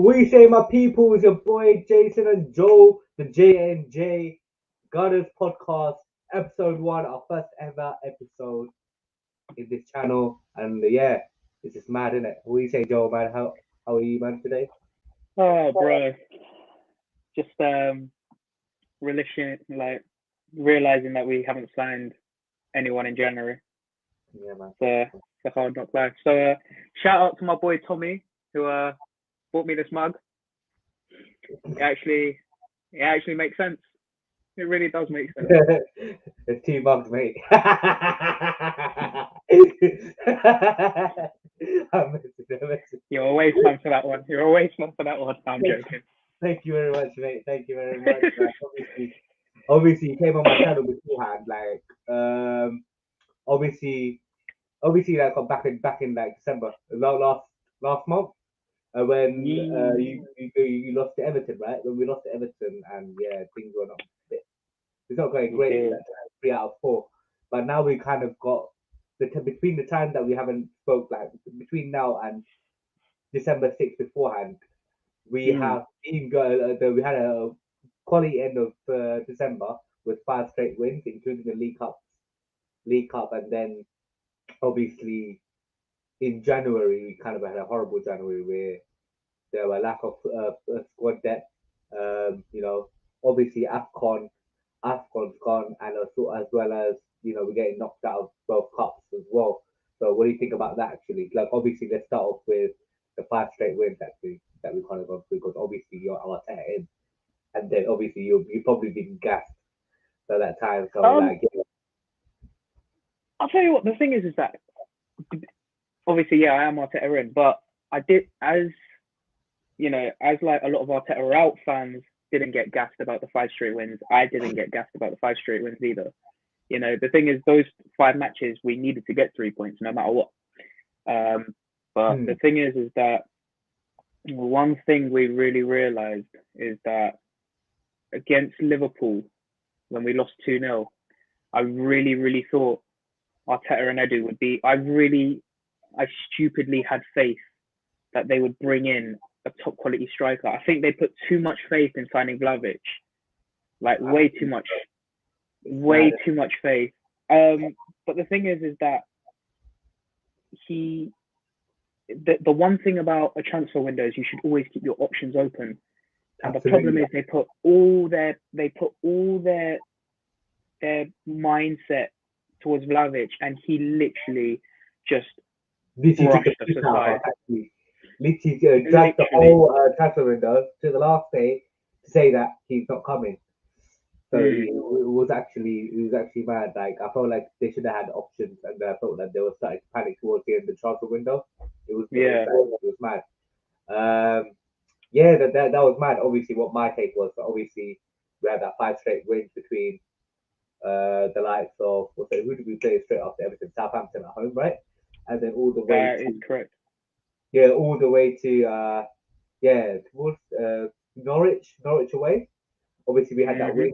What you say, my people? It's your boy Jason and Joe, the J&J Gunners Podcast, episode 1, our first ever episode in this channel. And yeah, it's just mad, isn't it? What you say, Joe, man? How are you, man, today? Oh, bro, just realizing that we haven't signed anyone in January. Yeah, man. It's a hard knock life. So shout out to my boy Tommy who bought me this mug. It actually makes sense. It really does make sense. It's 2 mugs, mate. You're a waste man for that one. I'm joking. Thank you very much, mate. Thank you very much. Obviously, you came on my channel beforehand. Like, obviously, like back in like December, last month, when you lost to Everton, right? When we lost to Everton, and yeah, things were not. It's not going great. Yeah. 3 out of 4, but now we kind of got between the time that we haven't spoke, like between now and December 6th beforehand, we have we had a quality end of December with 5 straight wins, including the League Cup, and then obviously in January we kind of had a horrible January where there were lack of squad depth. Obviously AFCON's gone, and also as well as we're getting knocked out of both cups as well. So what do you think about that actually? Like obviously let's start off with the 5 straight wins actually that we kind of gone through, because obviously you're Arteta in, and then obviously you probably been gassed at that time. So I'll tell you what the thing is that obviously I am Arteta in, but I did as like a lot of Arteta out fans didn't get gassed about the 5 straight wins. I didn't get gassed about the 5 straight wins either. The thing is, those 5 matches we needed to get 3 points no matter what. But the thing is that one thing we really realized is that against Liverpool, when we lost 2-0, I really thought Arteta and Edu would be. I stupidly had faith that they would bring in a top quality striker. I think they put too much faith in signing Vlahovic, like way too much faith. But the thing is that the one thing about a transfer window is you should always keep your options open. And the problem is they put all their mindset towards Vlahovic, and he literally just brushed us aside. Literally dragged the whole transfer window to the last day to say that he's not coming. So it was actually mad. Like I felt like they should have had options, and I felt that they were starting to panic towards the end of the transfer window. It was mad. That was mad. Obviously, what my take was, obviously we had that 5 straight wins between the likes of who did we play straight after Everton? Southampton at home, right? And then all the way is correct. Yeah, all the way to towards Norwich away. Obviously we had that win.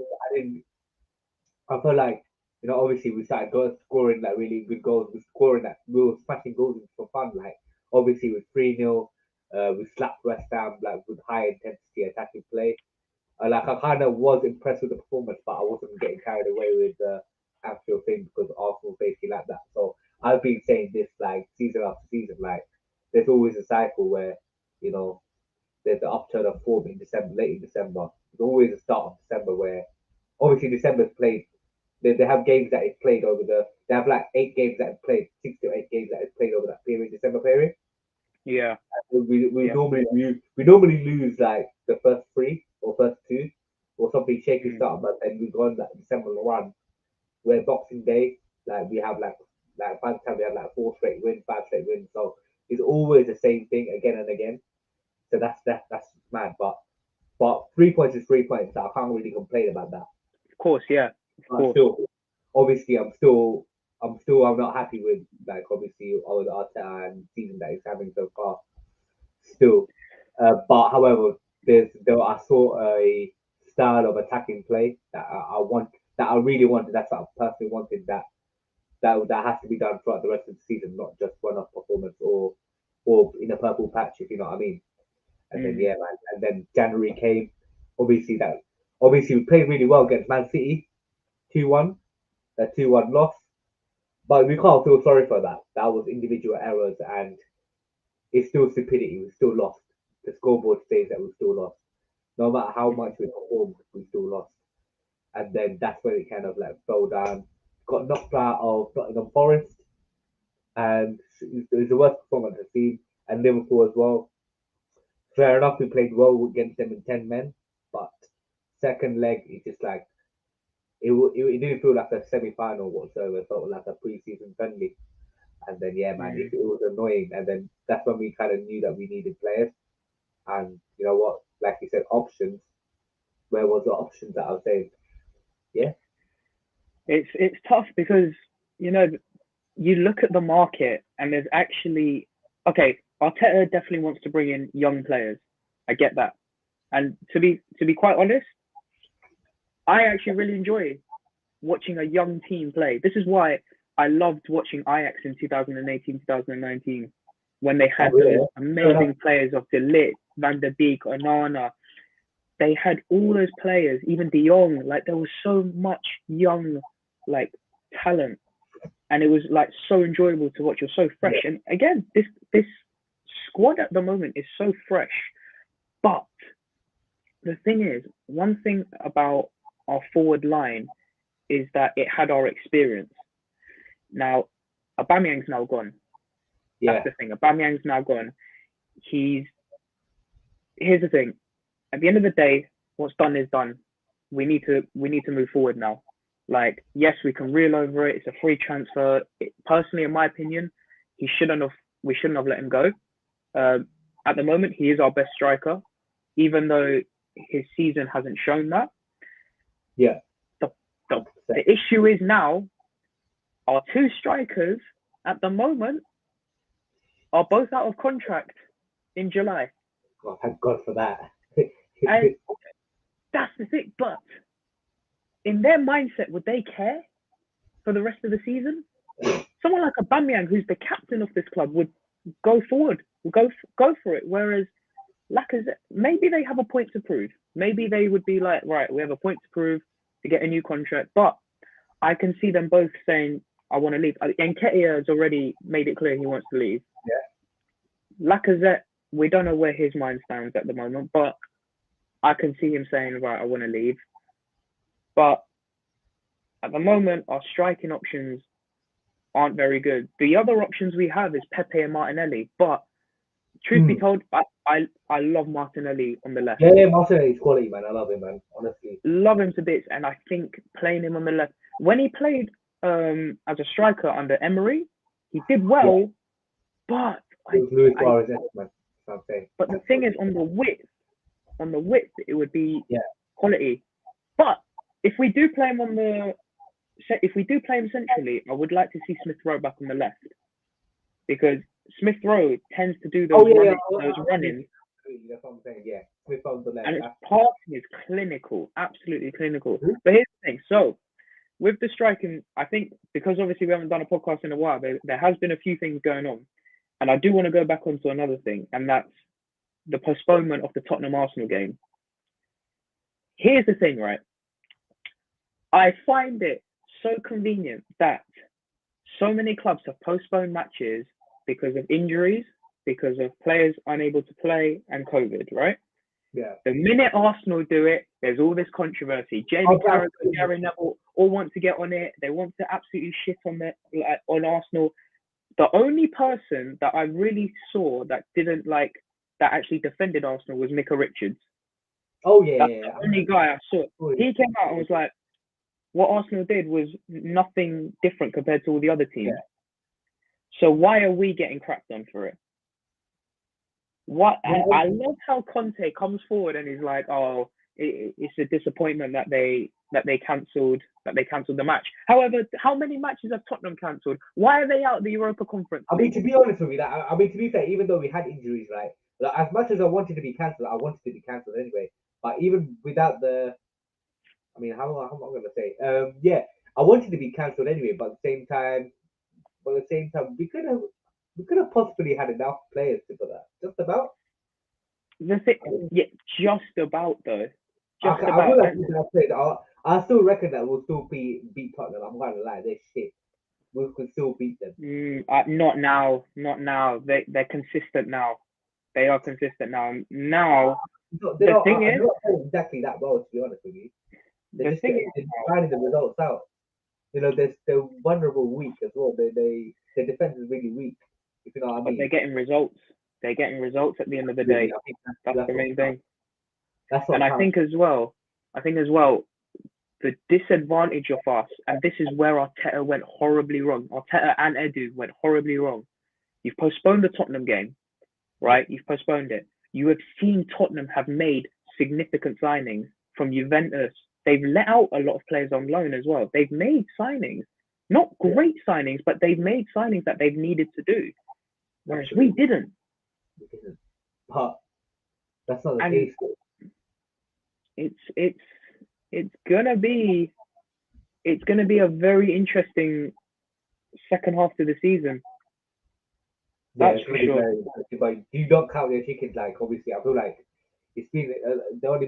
I feel like obviously we started scoring like really good goals. We were smashing goals for fun. Like obviously with 3-0, we slapped West Ham like with high intensity attacking play. Like I kind of was impressed with the performance, but I wasn't getting carried away with the actual thing because Arsenal basically like that. So I've been saying this like season after season, like there's always a cycle where there's the upturn of form in December, late in December. There's always a start of December where obviously December's played. They have games that it's played over they have like 8 games that it's played, 6 to 8 games that it's played over that period, December period. Yeah. We normally lose like the first 3 or first 2 or something shaky start, but then we go on that December run where Boxing Day, like we have like by the time we have like 4 straight wins, 5 straight wins. So it's always the same thing again and again. So that's mad. But 3 points is 3 points. So I can't really complain about that. Of course, yeah. Obviously, I'm not happy with like obviously all the Arteta and season that he's having so far. Still, but however, I saw a style of attacking play that I really wanted. That's what I personally wanted. That has to be done throughout the rest of the season, not just one-off performance or in a purple patch, if you know what I mean. And then yeah, man, and then January came. Obviously we played really well against Man City, 2-1, that 2-1 loss. But we can't feel sorry for that. That was individual errors, and it's still stupidity. We still lost. The scoreboard says that we still lost. No matter how much we performed, we still lost. And then that's when it kind of like fell down. Got knocked out of Nottingham Forest, and it was the worst performance I've seen. And Liverpool as well. Fair enough, we played well against them in 10 men, but second leg, it's just like, it didn't feel like a semi-final whatsoever. It felt like a pre-season friendly. And then, yeah, man, it was annoying. And then that's when we kind of knew that we needed players. And you know what? Like you said, options. Where was the options that I was saying? Yeah. It's tough because, you know, you look at the market and there's actually, okay, Arteta definitely wants to bring in young players. I get that. And to be quite honest, I actually really enjoy watching a young team play. This is why I loved watching Ajax in 2018, 2019, when they had those amazing players of De Ligt, Van der Beek, Onana. They had all those players, even De Jong. Like, there was so much young, like, talent, and it was like so enjoyable to watch. It was so fresh. And again, this squad at the moment is so fresh. But the thing is, one thing about our forward line is that it had our experience. Now, Aubameyang's now gone. That's the thing. Aubameyang's now gone. Here's the thing. At the end of the day, what's done is done. We need to move forward now. Like, yes, we can reel over it. It's a free transfer. Personally, in my opinion, we shouldn't have let him go. At the moment, he is our best striker, even though his season hasn't shown that. Yeah. The issue is now, our two strikers at the moment are both out of contract in July. Well, thank God for that. And that's the thing. But in their mindset, would they care for the rest of the season? Someone like Aubameyang, who's the captain of this club, would go forward, would go for it. Whereas Lacazette, maybe they have a point to prove. Maybe they would be like, right, we have a point to prove to get a new contract. But I can see them both saying, I want to leave. Nketiah has already made it clear he wants to leave. Yeah. Lacazette, we don't know where his mind stands at the moment, but I can see him saying, right, I want to leave. But at the moment, our striking options aren't very good. The other options we have is Pepe and Martinelli. But truth be told, I love Martinelli on the left. Yeah, Martinelli's quality, man. I love him, man. Honestly. Love him to bits. And I think playing him on the left, when he played as a striker under Emery, he did well. But Luis Suarez, man. But the thing is, on the width, it would be quality. But if we do play him centrally, I would like to see Smith Rowe back on the left, because Smith Rowe tends to do those running. That's what I'm saying. Yeah, Smith on the left. And his passing is clinical, absolutely clinical. But here's the thing. So with the striking, I think because obviously we haven't done a podcast in a while, there has been a few things going on. And I do want to go back onto another thing, and that's the postponement of the Tottenham Arsenal game. Here's the thing, right? I find it so convenient that so many clubs have postponed matches because of injuries, because of players unable to play, and COVID, right? Yeah. The minute Arsenal do it, there's all this controversy. Jamie Carragher, Gary Neville all want to get on it. They want to absolutely shit on Arsenal. The only person that I really saw that actually defended Arsenal was Micah Richards. Oh yeah, That's the only guy I saw. He came out and was like, what Arsenal did was nothing different compared to all the other teams. Yeah. So why are we getting crapped on for it? I love how Conte comes forward and he's like, oh, it's a disappointment that they cancelled the match. However, how many matches have Tottenham cancelled? Why are they out of the Europa Conference? I mean, to be honest with you, to be fair, even though we had injuries, right? Like, as much as I wanted to be cancelled, I wanted to be cancelled anyway. But even without the, I mean, how am I going to say? Yeah, I wanted to be cancelled anyway. But at the same time, we could have possibly had enough players to put that. Just about. the thing, yeah, just about though. Just I about. will have to say that I still reckon that we'll still beat Tottenham. I'm gonna lie, they're shit. We could still beat them. Not now. Not now. They're consistent now. They are consistent now. Now, the thing is, they're not playing exactly that well, to be honest with you. They're finding the results out. You know, they're vulnerable weak as well. Their defense is really weak. If you know what I mean. But they're getting results. They're getting results at the end of the day. That's the main thing. And I think as well, the disadvantage of us, and this is where Arteta went horribly wrong. Arteta and Edu went horribly wrong. You've postponed the Tottenham game, right? You've postponed it. You have seen Tottenham have made significant signings from Juventus. They've let out a lot of players on loan as well. They've made signings, not great signings, but they've made signings that they've needed to do, whereas we didn't. But that's not the case. It's gonna be a very interesting second half to the season. That's for sure. But you don't count your chickens. Like, obviously, I feel like it's been the only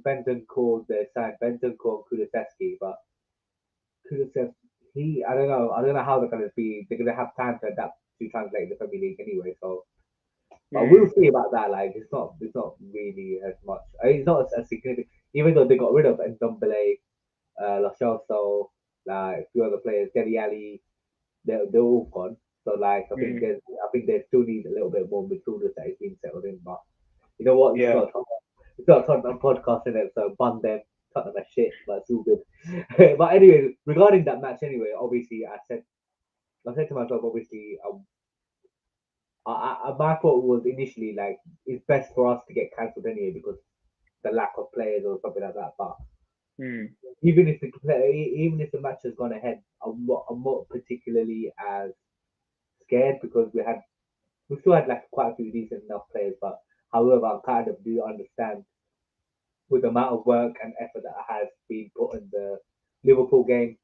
Bentancur, the sign Bentancur, Kulusevski, but Kulusevski, I don't know how they're gonna be. They're gonna have time to adapt to translate the Premier League anyway. So, but we'll see about that. Like, it's not really as much. It's not as significant, even though they got rid of Ndombele, Lo Celso, like a few other players, Dele Alli, they're all gone. So like I think they still need a little bit more midfielders that is being settled in. But you know what? It's not a Tottenham podcast in it, so bun them. Tottenham are shit, but it's all good. But anyway, regarding that match, anyway, obviously I said to myself, obviously, my thought was initially like it's best for us to get cancelled anyway because the lack of players or something like that. But even if the match has gone ahead, I'm not particularly as scared because we still had like quite a few decent enough players, but however, I kind of do understand with the amount of work and effort that has been put in the Liverpool game,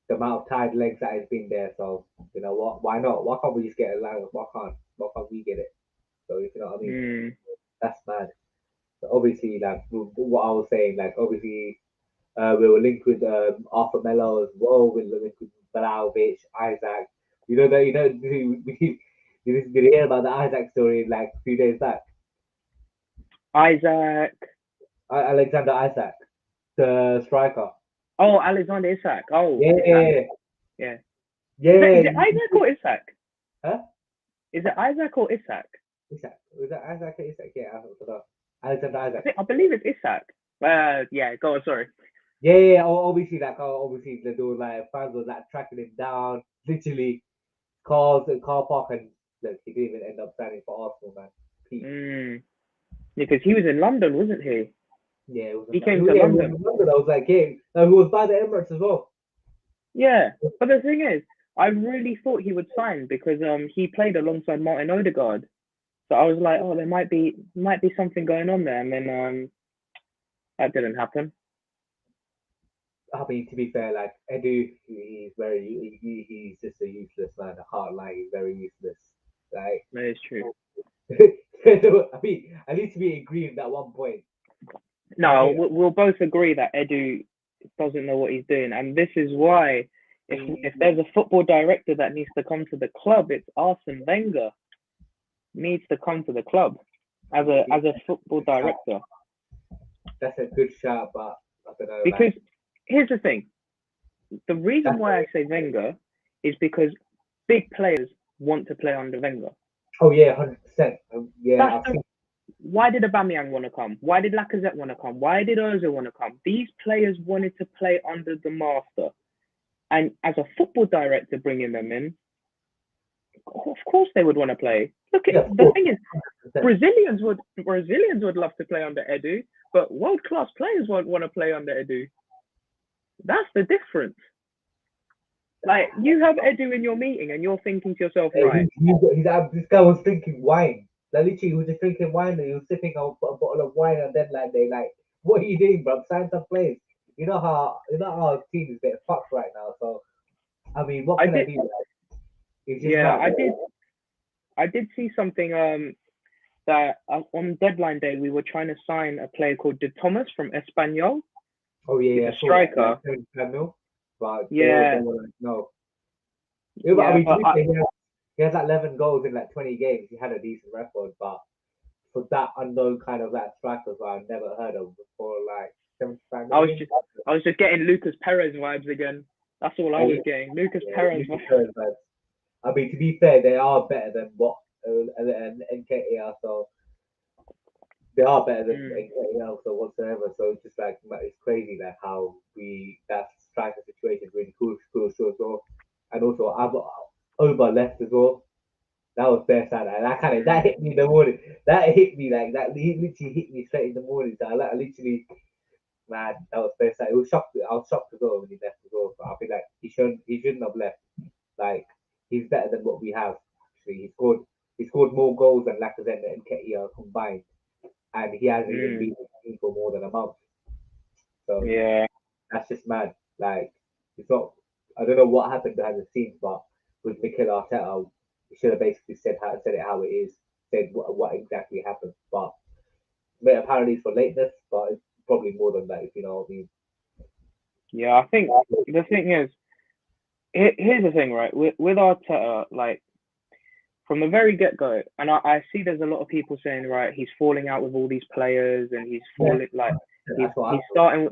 the amount of tired legs that has been there. So you know what? Why not? Why can't we just get a line? Why can't we get it? So if you know what I mean, that's mad. So obviously, like what I was saying, like obviously, we were linked with Arthur Melo as well. We were linked with Vlahovic, Isaac. Did you hear about the Isaac story like a few days back? Alexander Isaac, the striker. Oh, Alexander Isak. Oh, yeah. Is it Isaac or Isak? Huh? Is it Isaac or Isak? Isak. Was that Isaac or Isak? Yeah, I don't know. Alexander Isaac. I believe it's Isak. Yeah. Go on. Sorry. Yeah. Obviously, there was like fans was like tracking him down, literally car park, and look, he didn't even end up signing for Arsenal, man. Because he was in London, wasn't he? Yeah, he came to London. I was like, he was by the Emirates as well. Yeah, but the thing is, I really thought he would sign because he played alongside Martin Odegaard. So I was like, oh, there might be something going on there, and then that didn't happen. I mean, to be fair, like Edu, he's just a useless man. I can't lie, he's very useless. Like that is true. I mean, at least we agree on that one point. No, we'll both agree that Edu doesn't know what he's doing, and this is why if there's a football director that needs to come to the club, it's Arsene Wenger. Needs to come to the club as a football director. That's a good shout, but I don't know. Because here's the thing: the reason why I say Wenger is because big players want to play under Wenger. Oh yeah, 100%. Yeah. Why did Aubameyang want to come? Why did Lacazette want to come? Why did Ozil want to come? These players wanted to play under the master, and as a football director bringing them in, of course they would want to play. Look, the thing is, 100%. Brazilians would love to play under Edu, but world class players won't want to play under Edu. That's the difference. Like, you have Edu in your meeting and you're thinking to yourself, right? This guy was drinking wine. Like, literally, he was just drinking wine and he was sipping a bottle of wine, and then like they like, what are you doing, bro? Sign some players. You know how our team is a bit fucked right now. So, I mean, what can I do? I did see something. that on deadline day we were trying to sign a player called De Thomas from Espanyol. Oh yeah, He's yeah. a striker. But Yeah, they were like, no. Yeah, but I yeah, mean, to but be fair, he has like 11 goals in like 20 games. He had a decent record, but for that unknown kind of like striker who I've never heard of before, like 75 I was million. just I was just getting Lucas Perez vibes again. That's all I was getting. Lucas Perez vibes. I mean, to be fair, they are better than what NKTR, so they are better than NKTR, so whatsoever. So it's just like it's crazy like how that striker situation is really cool. And also Oba left as well. That was fair sad. And that hit me in the morning. That hit me like that. He literally hit me straight in the morning. So I literally, man, that was fair sad. It was shocked. I was shocked as well when he left as well. But I feel like he shouldn't have left. Like he's better than what we have. Actually, he scored more goals than Lacazette and Nketiah combined, and he hasn't even been in the team for more than a month. So yeah, that's just mad. Like it's not. I don't know what happened behind the scenes, but with Mikel Arteta, he should have basically said it how it is, said what exactly happened. But apparently it's for lateness, but it's probably more than that, if you know what I mean. yeah. I think the thing is, here's the thing, right? With Arteta, like from the very get go, and I see there's a lot of people saying, right, he's falling out with all these players, and he's falling like he's starting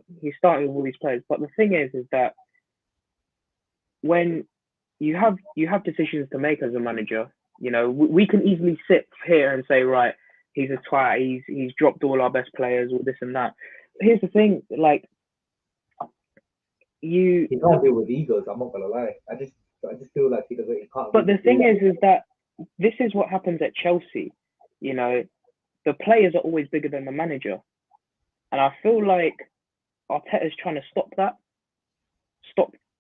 with all these players. But the thing is that when you have decisions to make as a manager, you know, we can easily sit here and say, right, he's a twat, he's dropped all our best players, all this and that. Here's the thing, like he can't deal with egos. I'm not gonna lie. I just feel like he can't. But the thing is that this is what happens at Chelsea. You know, the players are always bigger than the manager, and I feel like Arteta's trying to stop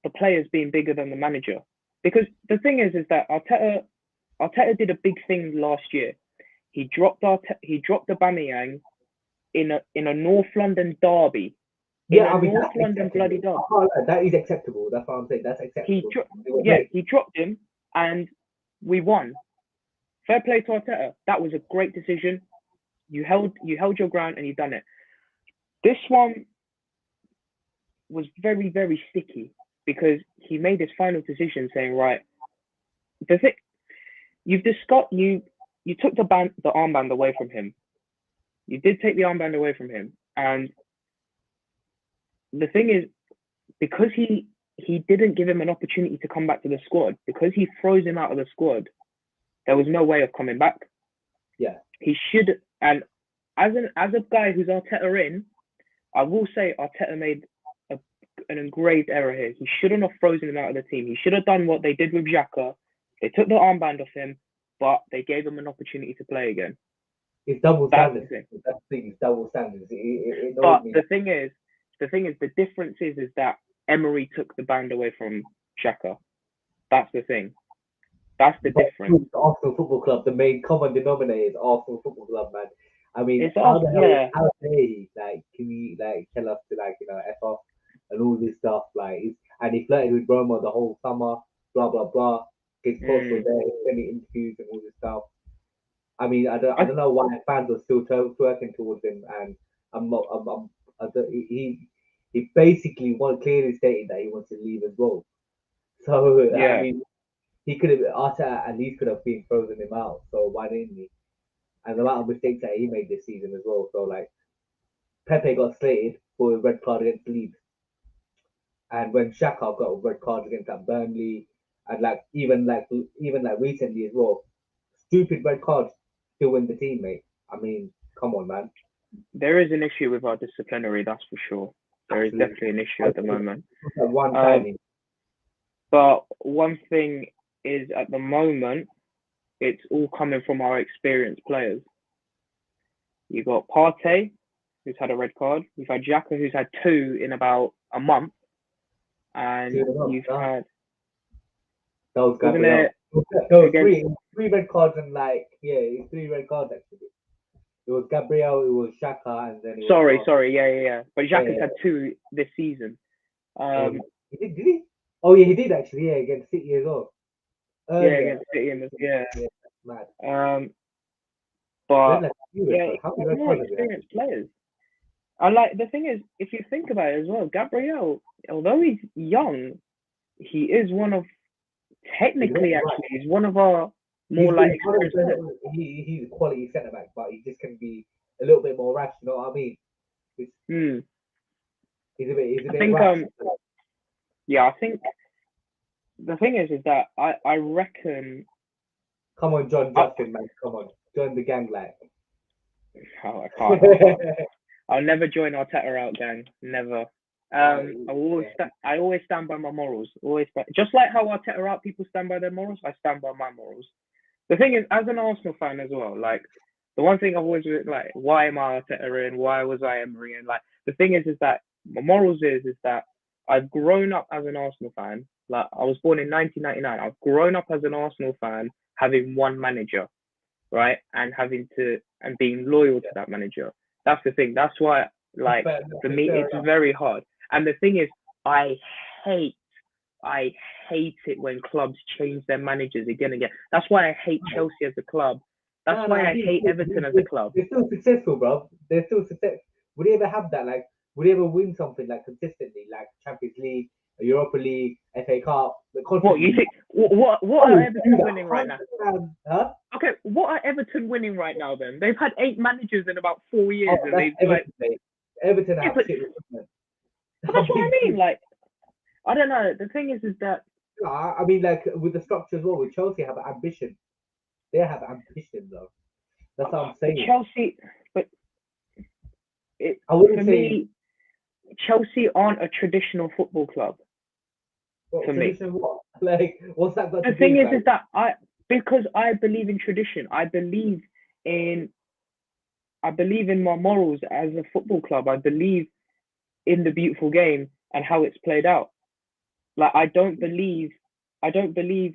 the players being bigger than the manager. Because the thing is that Arteta did a big thing last year. He dropped Aubameyang in a North London derby. North London bloody derby. That is acceptable. That's what I'm saying. That's acceptable. He dropped him, and we won. Fair play to Arteta. That was a great decision. You held your ground and you done it. This one was very, very sticky because he made his final decision saying, right, you took the armband away from him. You did take the armband away from him. And the thing is, because he didn't give him an opportunity to come back to the squad, because he froze him out of the squad, there was no way of coming back. Yeah. He should, and as a guy who's Arteta in, I will say Arteta made an engraved error here. He shouldn't have frozen him out of the team. He should have done what they did with Xhaka. They took the armband off him, but they gave him an opportunity to play again. It's double standards. That's the thing. It's double standards. But the thing is, the difference is that Emery took the band away from Xhaka. That's the thing. That's the difference. Arsenal Football Club, the main common denominator is Arsenal Football Club, man. I mean, it's how dare he, like, can he, like, tell us to, like, you know, F off and all this stuff, like, and he flirted with Roma the whole summer, blah, blah, blah. His posts were there, many interviews and all this stuff. I mean, I don't know why fans are still twerking towards him, and he basically clearly stated that he wants to leave as well. So, yeah. I mean, he could have, Arteta at least could have been frozen him out. So why didn't he? And the amount of mistakes that he made this season as well. So like, Pepe got slated for a red card against Leeds, and when Xhaka got a red card against that Burnley, and even recently as well, stupid red cards still win the team, mate. I mean, come on, man. There is an issue with our disciplinary, that's for sure. There is definitely an issue at the moment. But one thing is, at the moment, it's all coming from our experienced players. You got Partey, who's had a red card. You've had Xhaka, who's had 2 in about a month, and you've had. That was Gabriel. Three red cards and 3 red cards actually. It was Gabriel, it was Xhaka, and then. Sorry, yeah. But Xhaka's had 2 this season. Did he? Oh yeah, he did actually. Yeah, against City as well. Against City, mad. But Yeah, how do you more experienced players. And like the thing is, if you think about it as well, Gabriel, although he's young, he is one of technically actually he's one of our more like experienced players. He's a quality centre back, but he just can be a little bit more rash. You know what I mean? He's a bit rash. Yeah, I think the thing is that I reckon. Come on, John Justin, man. Come on, join the gang, like. Oh, I can't. I'll never join Arteta out, gang. Never. I always stand by my morals. Just like how Arteta out people stand by their morals, I stand by my morals. The thing is, as an Arsenal fan as well, like the one thing I've always like, why am I Arteta in? Why was I Emery in? Like the thing is that my morals is that I've grown up as an Arsenal fan. Like I was born in 1999. I've grown up as an Arsenal fan, having one manager, right, and being loyal to that manager. That's the thing. That's why, like, for me, it's very hard. And the thing is, I hate it when clubs change their managers again and again. That's why I hate Chelsea as a club. That's why I hate Everton as a club. They're still successful, bro. They're still successful. Would they ever have that? Like, would they ever win something like consistently, like Champions League, Europa League, FA Cup? What you think? What are Everton winning right now? Huh? Okay, what are Everton winning right now? Then they've had 8 managers in about 4 years, and they've Everton have shit recruitment. That's what I mean. Like, I don't know. The thing is that I mean, like with the structure as well. With Chelsea, have ambition. They have ambition, though. That's what I'm saying. Chelsea, but for me, Chelsea aren't a traditional football club. For me, what? Like, what's that got to do? The thing is that because I believe in tradition. I believe in my morals as a football club. I believe in the beautiful game and how it's played out. Like I don't believe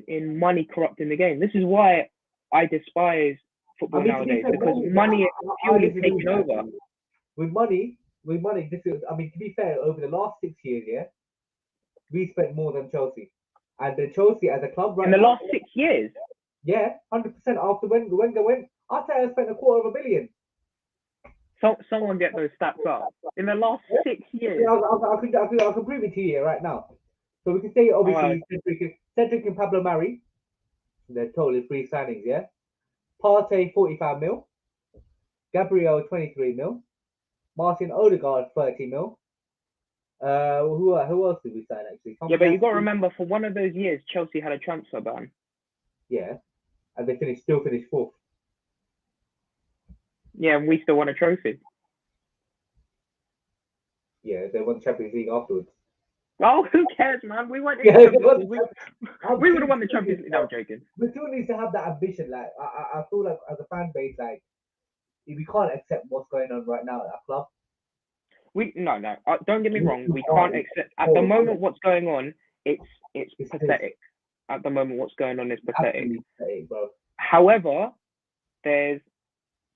in money corrupting the game. This is why I despise football nowadays, because money is purely taking over. With money, this is, I mean, to be fair, over the last 6 years, yeah, we spent more than Chelsea. And the Chelsea as a club in the last 6 years? Yeah, 100% after when Wenger went, Arteta spent $250 million. So someone get those stats up. In the last 6 years. Yeah, I can prove it to you right now. So we can say obviously Cedric and Pablo Mari, they're totally free signings, yeah. Partey 45 mil, Gabriel 23 mil, Martin Odegaard 30 mil. Who else did we sign actually? Yeah, but you got to remember, for one of those years, Chelsea had a transfer ban. Yeah, and they still finished 4th. Yeah, and we still won a trophy. Yeah, they won the Champions League afterwards. Oh, who cares, man? We went. We would have won the Champions League. No, I'm joking. We still need to have that ambition. Like I feel like as a fan base, like we can't accept what's going on right now at our club. No. Don't get me wrong. We can't accept at the moment what's going on. It's pathetic. At the moment, what's going on is pathetic. Pathetic, bro. However, there's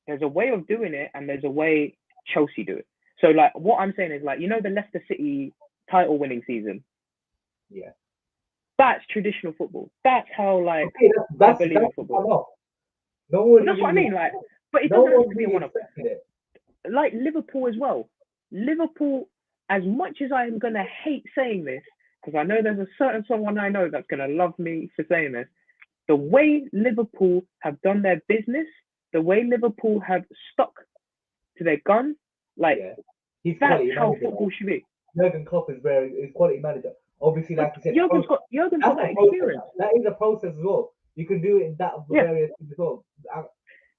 a way of doing it, and there's a way Chelsea do it. So, like, what I'm saying is, like, you know, the Leicester City title winning season. Yeah. That's traditional football. That's how, like, I believe in football. That's what I mean, like, but it doesn't have to be one of like Liverpool as well. Liverpool, as much as I am gonna hate saying this, because I know there's a certain someone I know that's gonna love me for saying this, the way Liverpool have done their business, the way Liverpool have stuck to their guns, like that's how football should be. Jurgen Klopp is quality manager. Obviously, like you said, Jurgen's got that experience. That is a process as well. You can do it in that various things as well.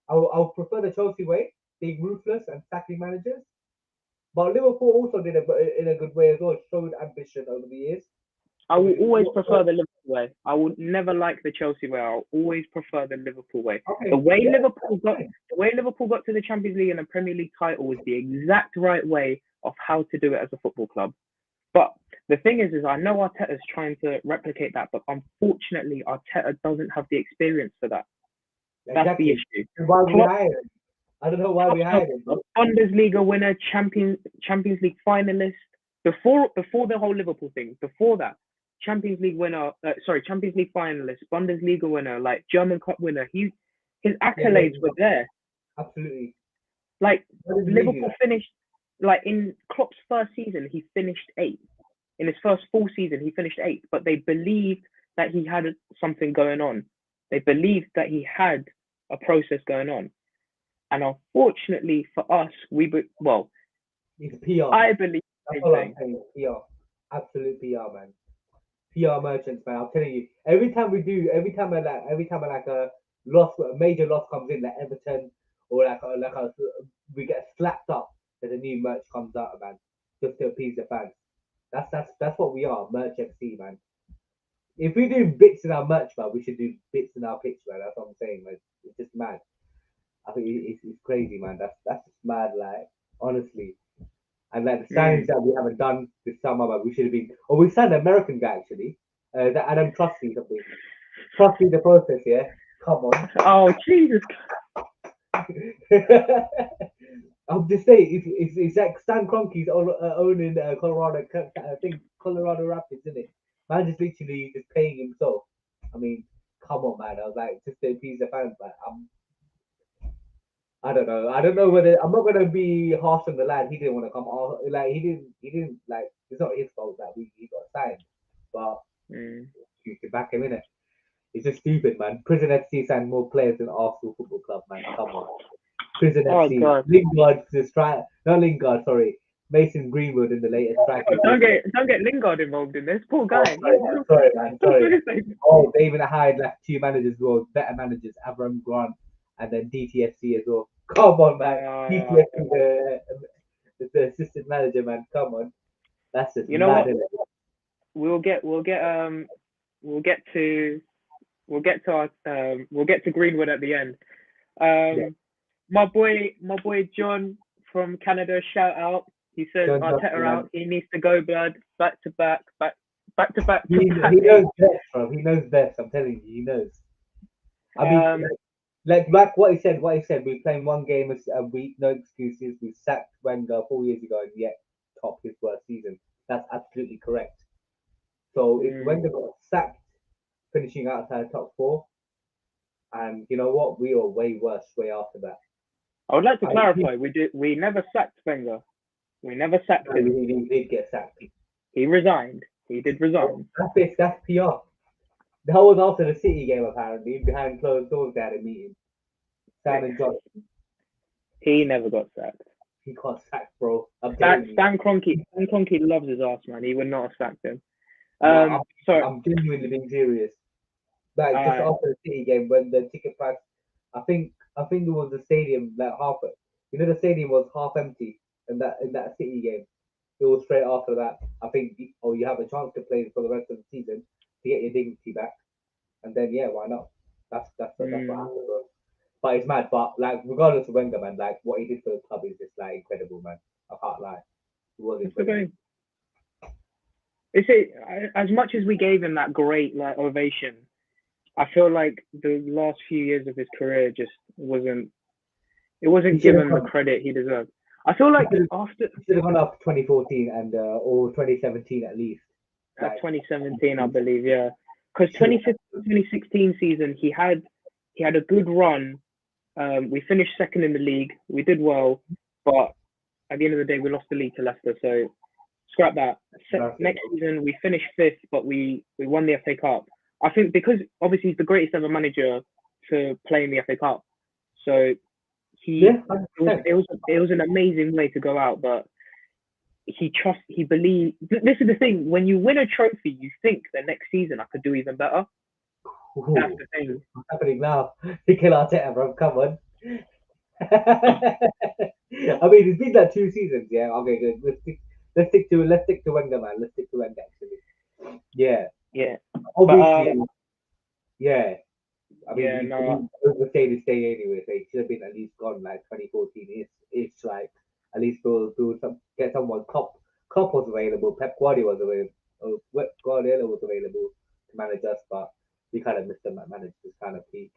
I'll prefer the Chelsea way, being ruthless and sacking managers. But Liverpool also did it in a good way as well. Showed ambition over the years. I will always prefer the Liverpool way. I would never like the Chelsea way. I'll always prefer the Liverpool way. Okay, the way Liverpool got to the Champions League and the Premier League title was the exact right way of how to do it as a football club. But the thing is I know Arteta's trying to replicate that, but unfortunately Arteta doesn't have the experience for that. That's the issue. Why we hired him? I don't know why we hired him. Bundesliga winner, Champions League finalist. Before the whole Liverpool thing, before that, Champions League winner, Champions League finalist, Bundesliga winner, like German Cup winner. His accolades were there. Absolutely. Like Why did we do Liverpool that? finished like in Klopp's first season, he finished eighth. In his first full season, he finished eighth. But they believed that he had something going on. They believed that he had a process going on. And unfortunately for us, It's PR. I believe the That's same all I'm thing. saying. PR. Absolute PR, man. PR merchants, man. I'm telling you. Every time a major loss comes in, like Everton or we get slapped up, that a new merch comes out, man, just to appease the fans. That's what we are, merch FC, man. If we do bits in our merch, man, we should do bits in our pitch, man. That's what I'm saying, man. It's just mad. I think it's crazy, man. That's just mad, like honestly. And like the signings that we haven't done this summer, but we should have been. Oh, we signed an American guy actually. That Adam Trusty something. Trusty the process, yeah. Come on. Oh Jesus! I'm just saying, it's like Stan Kroenke's owning Colorado. I think Colorado Rapids, isn't it? Man, just literally just paying himself. I mean, come on, man. I was like, just to appease the fans, but I don't know. I don't know whether I'm not gonna be harsh on the lad. He didn't want to come. Like he didn't like. It's not his fault that he got signed, but you can back him in it. It's just stupid, man. Prison FC signed more players than Arsenal Football Club, man. Come on. Prison Oh FC. God! Lingard to strike. Not Lingard, sorry. Mason Greenwood in the latest strike. Oh, don't get Lingard involved in this. Poor Oh, guy. sorry, man. Sorry. Oh, they even hired like two managers as well, better managers, Avram Grant and then DTFC as well. Come on, man. DTFC, the assistant manager, man. Come on. That's just You know mad, what? isn't it? We'll get to Greenwood at the end. Yeah. My boy John from Canada, shout out. He says John Arteta Johnson, out. man. He needs to go, blood. Back to back. He knows best, bro. He knows best. I'm telling you, he knows. I mean, like what he said. What he said. We're playing one game a week. No excuses. We sacked Wenger 4 years ago, and yet top his worst season. That's absolutely correct. So if Wenger got sacked, finishing outside top four, and you know what, we were way worse way after that. I would like to I clarify. We never sacked Wenger. We never sacked him. He did get sacked. He resigned. He did resign. That's PR. That was after the City game, apparently. Behind closed doors, they had a meeting. Simon Johnson. He never got sacked. He got sacked, bro. I'm telling you. Stan Kroenke loves his ass, man. He would not have sacked him. I'm genuinely being serious. Like just after the City game, when the ticket price, I think it was the stadium like half. You know, the stadium was half empty in that City game. It was straight after that. I think you have a chance to play for the rest of the season to get your dignity back, and then yeah, why not? That's what happened, bro. But it's mad. But like, regardless of Wenger, man, like what he did for the club is just like incredible, man. I can't lie. It was incredible. As much as we gave him that great like ovation, I feel like the last few years of his career just wasn't given the credit he deserved. I feel like after he should have gone up 2014 and or 2017 at least. Like, 2017, I believe, yeah. Because 2016 season, he had a good run. We finished second in the league. We did well, but at the end of the day, we lost the league to Leicester. So scrap that. Next season, we finished fifth, but we won the FA Cup. I think because obviously he's the greatest ever manager to play in the FA Cup. So it was an amazing way to go out, but he believed. This is the thing: when you win a trophy, you think the next season I could do even better. Ooh, that's the thing. What's happening now? Mikel Arteta, bro, come on. I mean, it's been like 2 seasons, yeah. Okay, good. Let's stick to Wenger, man. Let's stick to Wenger, actually. Yeah. Yeah. Obviously. Yeah. I mean, yeah, no. overstayed his stay anyway. So he should have been at least gone like 2014. It's like at least get someone. Klopp was available. Pep Guardiola was available. Guardiola was available to manage us, but we kind of missed him at manage this kind of peak.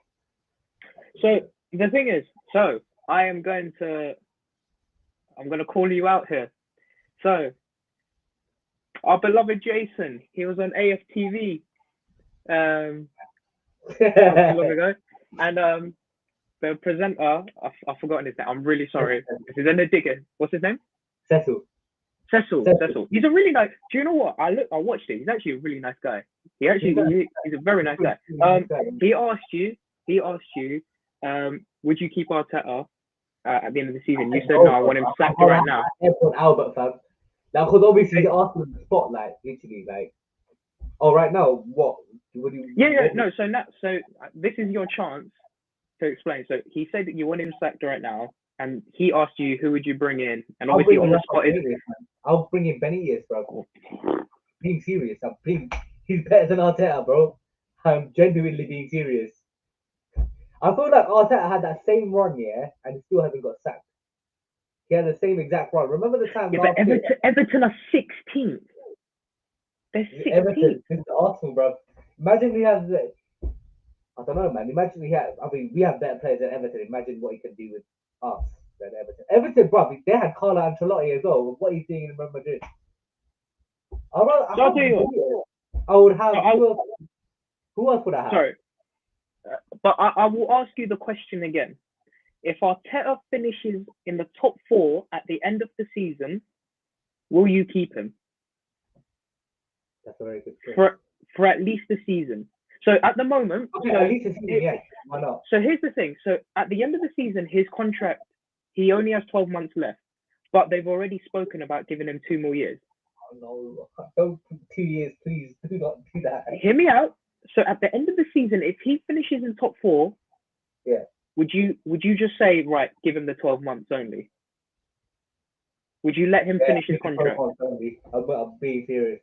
So the thing is, I'm going to call you out here. So our beloved Jason, he was on AFTV not too long ago, and the presenter, I've forgotten his name. I'm really sorry. This is in the digger. What's his name? Cecil. Cecil. He's a really nice. Do you know what? I watched it. He's actually a really nice guy. He's a very nice guy. He asked you. Would you keep Arteta at the end of the season? You said no. I want him sacked right now. Albert, fam. Now, because obviously they asked him in the spotlight, literally, like, oh, right now, what? No. So this is your chance to explain. So he said that you want him sacked right now, and he asked you who would you bring in, and obviously on the spot I'll bring in Benitez, bro. Being serious, he's better than Arteta, bro. I'm genuinely being serious. I feel like Arteta had that same run, yeah, and he still hasn't got sacked. He had the same exact run. Remember the time? Yeah, but Everton are 16th. They're 16th. Everton, this is Arsenal, bro. Imagine he has. I don't know, man. Imagine he had. I mean, we have better players than Everton. Imagine what he can do with us than Everton. Everton, bro. They had Carlo Ancelotti as well. What he's doing in Real Madrid. I would have. Who else would I have? Sorry, but I will ask you the question again. If Arteta finishes in the top 4 at the end of the season, will you keep him? That's a very good question. For at least the season. So at the moment, okay, at least a season, yeah. Why not? So here's the thing. So at the end of the season, his contract, he only has 12 months left, but they've already spoken about giving him 2 more years. Oh, no, don't 2 years, please. Do not do that. Hear me out. So at the end of the season, if he finishes in top 4, yeah, would you just say, right, give him the 12 months only? Would you let him finish his contract? I'm being serious.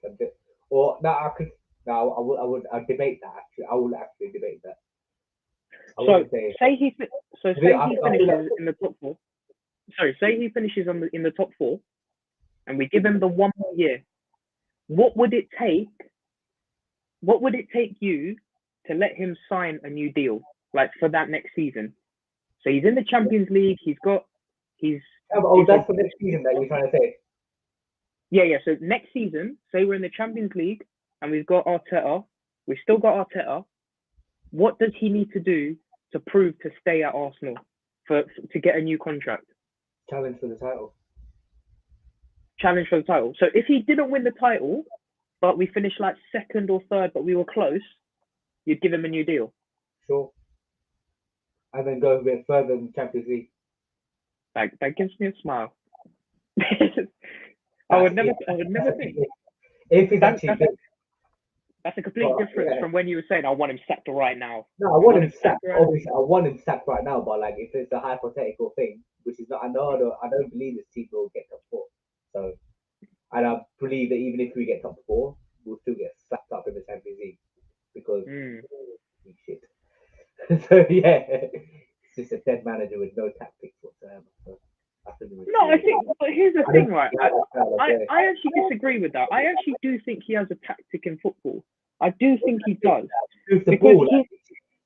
Or no, I could. No, I'd debate that. Actually, I would actually debate that. Say he finishes in the top 4. Sorry, say he finishes in the top 4, and we give him the 1 more year. What would it take? What would it take you to let him sign a new deal, like for that next season? So he's in the Champions League. That's for next season that you're trying to say. Yeah. So next season, say we're in the Champions League and we've got Arteta. We've still got Arteta. What does he need to do to prove to stay at Arsenal to get a new contract? Challenge for the title. So if he didn't win the title, but we finished like 2nd or 3rd, but we were close, you'd give him a new deal. Sure. And then go a bit further in the Champions League. That gives me a smile. I would never think. If it's actually good. That's a complete difference from when you were saying, I want him sacked right now. No, I want him sacked. Obviously, I want him sacked right now, but like, if it's a hypothetical thing, which is not, I don't believe this team will get top 4. So, and I believe that even if we get top 4, we'll still get slapped up in the Champions League because we shit. So yeah, it's just a dead manager with no tactics whatsoever. So, I think, but here's the thing, right? I actually disagree with that. I actually do think he has a tactic in football. I do think he does. Did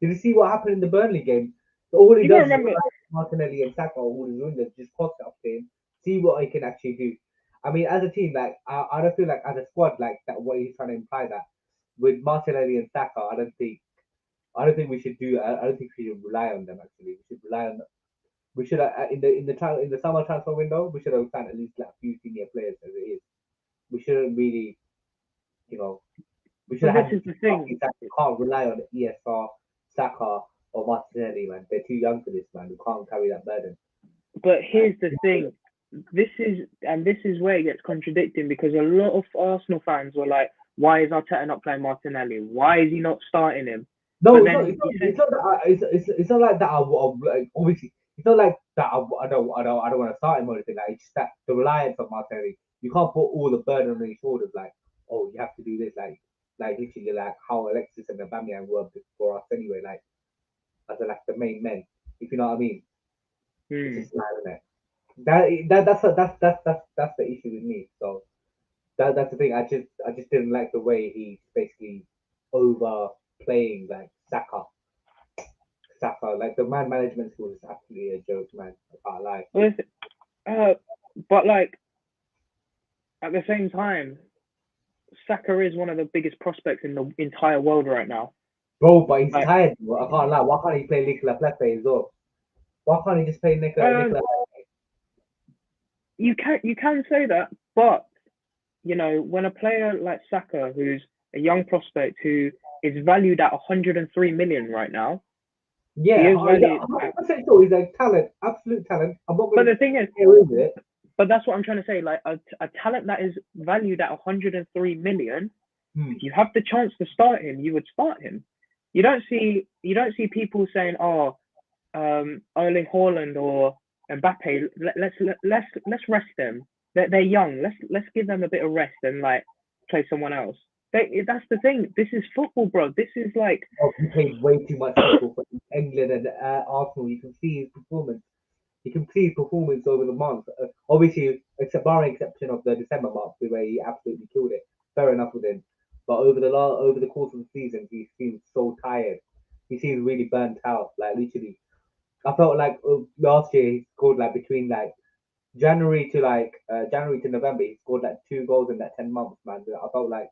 you see what happened in the Burnley game? All he does is Martinelli and Saka, all his wingers, just cross it up to him, see what he can actually do. I mean, as a team, like I don't feel like as a squad, like that, what he's trying to imply that with Martinelli and Saka, I don't think we should do. I don't think we should rely on them. Actually, we should rely on. We should in the summer transfer window, we should have signed at least like a few senior players as it is. We shouldn't really, we should have. This is the thing. We can't rely on ESR, Saka, or Martinelli, man. They're too young for this, man. We can't carry that burden. But here's the thing. This is where it gets contradicting, because a lot of Arsenal fans were like, why is Arteta not playing Martinelli? Why is he not starting him? No, it's not like that. Obviously, it's not like that. I don't want to start him or anything. Like, it's just that the reliance on Martinelli. You can't put all the burden on his shoulders. Like, oh, you have to do this. Like literally, like how Alexis and Aubameyang were for us anyway. Like, as like the main men, if you know what I mean. It's just mad, isn't it? That's the issue with me. So that's the thing. I just didn't like the way he basically overplaying like Saka. Like the man management school is absolutely a joke, man. I can't lie. But like at the same time, Saka is one of the biggest prospects in the entire world right now. Bro, but he's tired, bro. I can't lie. Why can't he play Nicola Pepe as well? Why can't he just play Nicola? You can say that, but you know, when a player like Saka, who's a young prospect who is valued at 103 million right now, Yeah, he is valued. 100% sure he's a talent, absolute talent. I'm not But going the thing is, it. but that's what I'm trying to say. Like a talent that is valued at 103 million, if you have the chance to start him, you would start him. You don't see people saying, "Oh, Erling Haaland or Mbappe, let's rest them. They're young. Let's give them a bit of rest and like play someone else." That's the thing. This is football, bro. This is like. Oh, he played way too much football for England and Arsenal. You can see his performance. You can see his performance over the month. Obviously, except barring exception of the December month where he absolutely killed it. Fair enough with him. But over the course of the season, he seems so tired. He seems really burnt out. Like literally, I felt like last year he scored like between like January to November. He scored like 2 goals in that 10 months, man. I felt like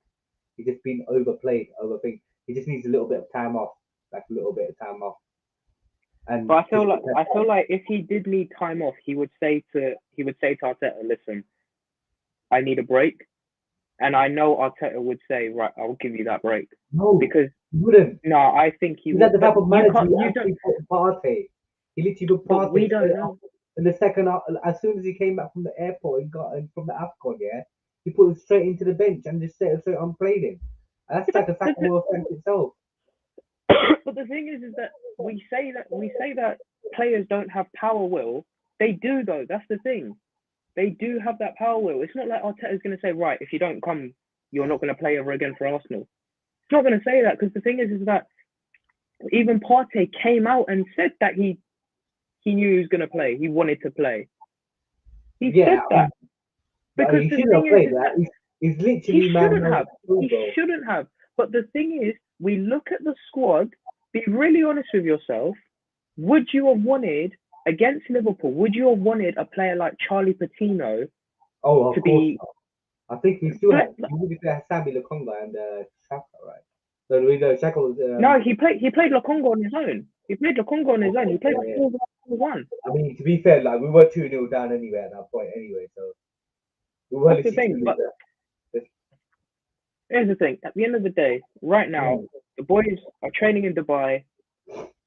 he's just been overplayed. He just needs a little bit of time off, like a little bit of time off. And But I feel like if he did need time off, he would say to Arteta, "Listen, I need a break." And I know Arteta would say, "Right, I'll give you that break." No, because he wouldn't. No, I think he He's would. the type of manager who You actually don't. put Partey. He literally put But we Partey don't know. in the second half. As soon as he came back from the airport and got in from the AFCON, yeah, he put him straight into the bench and just straight on played him. And that's like a Sacramento offense itself. But the thing is that we say that players don't have power will. They do though. That's the thing. They do have that power will. It's not like Arteta's going to say, right, if you don't come, you're not going to play ever again for Arsenal. It's not going to say that because the thing is that even Partey came out and said that he knew he was going to play. He wanted to play. He said that. Because he the shouldn't have thing played is that. He's literally he shouldn't have. But the thing is, we look at the squad. Be really honest with yourself. Would you have wanted against Liverpool? Would you have wanted a player like Charlie Patino to be? I think we still have. We still have Sammy Lokonga and Xhaka, right? So Xhaka was. No, he played Lokonga on his own. He played 4-1. I mean, to be fair, like we were 2-0 down anyway at that point, anyway. So we were. That's the thing. But here's the thing. At the end of the day, right now, the boys are training in Dubai.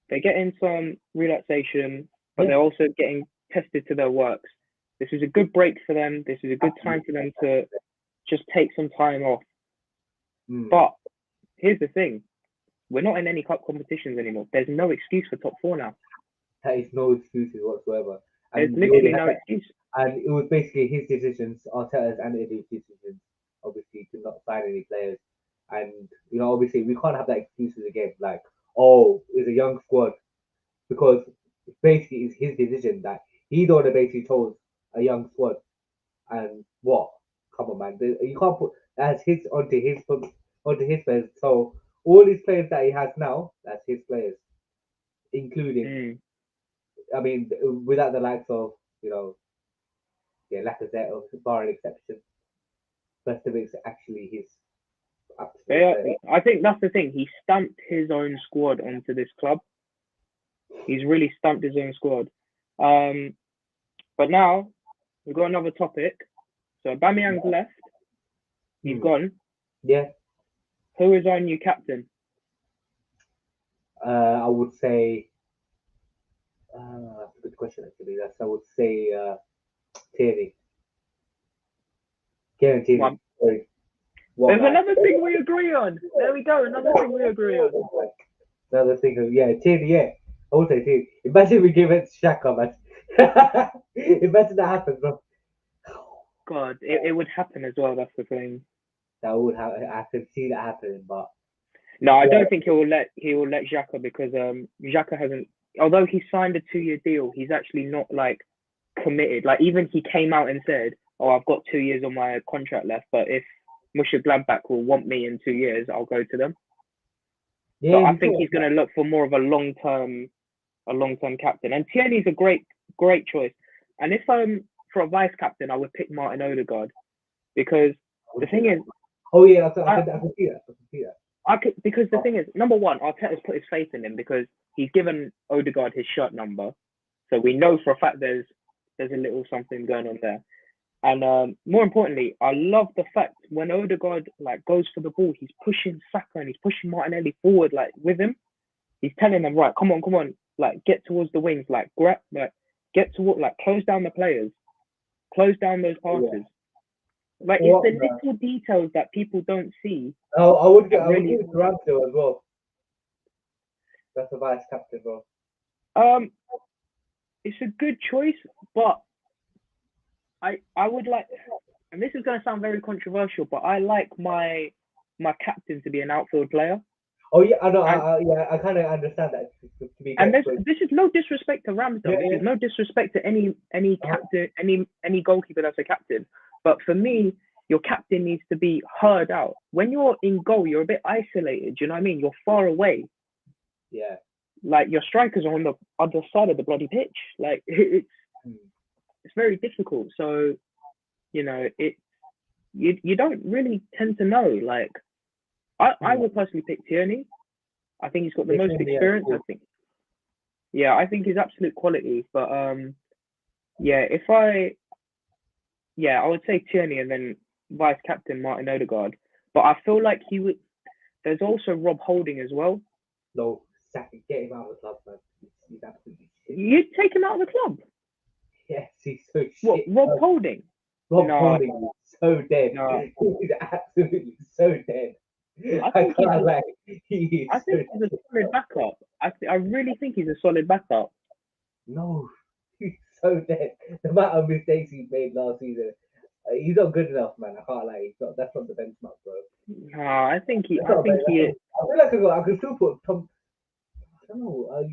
They're getting some relaxation, but they're also getting tested to their works. This is a good break for them. This is a good time for them to just take some time off. But here's the thing. We're not in any cup competitions anymore. There's no excuse for top four now. There is no excuses whatsoever. There's literally no excuse. And it was basically his decisions, Arteta's and Eddie's decisions, obviously, to not sign any players. And, obviously, we can't have that excuses again. Like, it's a young squad. Because basically, it's his decision that he's the one that basically chose a young squad. And what? Come on, man. You can't put that's his onto his players. So all these players that he has now, that's his players, including. I mean, without the likes of Lacazette, or barring exception, rest of it's actually his. I think that's the thing. He stamped his own squad onto this club. He's really stamped his own squad. But now we've got another topic. So Aubameyang's left. He's gone. Yeah. Who is our new captain? I would say. That's a good question, actually. I would say Tierney. Guaranteed. There's another thing we agree on. There we go. Another thing we agree on. Another thing, Tierney, yeah. I would say Tierney. Imagine we give it to Xhaka, man. Imagine that happens, bro. God, it would happen as well. That's the thing. That would happen. I could see that happening, but no, I don't think he will let Xhaka because Xhaka hasn't. Although he signed a 2-year deal, he's actually not like committed. Like even he came out and said, "Oh, I've got 2 years on my contract left, but if Mönchengladbach will want me in 2 years, I'll go to them." Yeah, so I think he's going to look for more of a long-term captain. And Tierney's a great choice. And if for a vice captain, I would pick Martin Odegaard because the thing is. Oh yeah, I can see that. Because the thing is, number one, Arteta's put his faith in him because he's given Odegaard his shirt number. So we know for a fact there's a little something going on there. And more importantly, I love the fact when Odegaard like goes for the ball, he's pushing Saka and he's pushing Martinelli forward like with him. He's telling them, right, come on, like get towards the wings, like grab, like get toward, like close down the players, close down those passes. Yeah. Like it's the little details that people don't see. Oh, I would give it to Ramsdale as well. That's a vice captain, bro. It's a good choice, but I would like, and this is going to sound very controversial, but I like my captain to be an outfield player. Oh yeah, I know. I kind of understand that. And this is no disrespect to Ramsdale. Yeah, this is no disrespect to any captain, any goalkeeper that's a captain. But for me, your captain needs to be heard out. When you're in goal, you're a bit isolated. You know what I mean? You're far away. Yeah. Like your strikers are on the other side of the bloody pitch. Like it's very difficult. So, you know, you don't really tend to know. Like I would personally pick Tierney. I think he's got the most experience. I think. Yeah, I think he's absolute quality. But I would say Tierney and then vice captain Martin Odegaard. But I feel like he would. There's also Rob Holding as well. No, get him out of the club, man. He's absolutely shit. You'd take him out of the club? Yes, he's so shit. What, Rob Holding? Rob Holding is so dead. No. He's absolutely so dead. I think he's a solid backup. I really think he's a solid backup. No, he's so dead. The amount of mistakes he made last season, he's not good enough, man. I can't lie. That's not the benchmark, bro. No, I think he is. I feel like I could still put Tom. I don't know.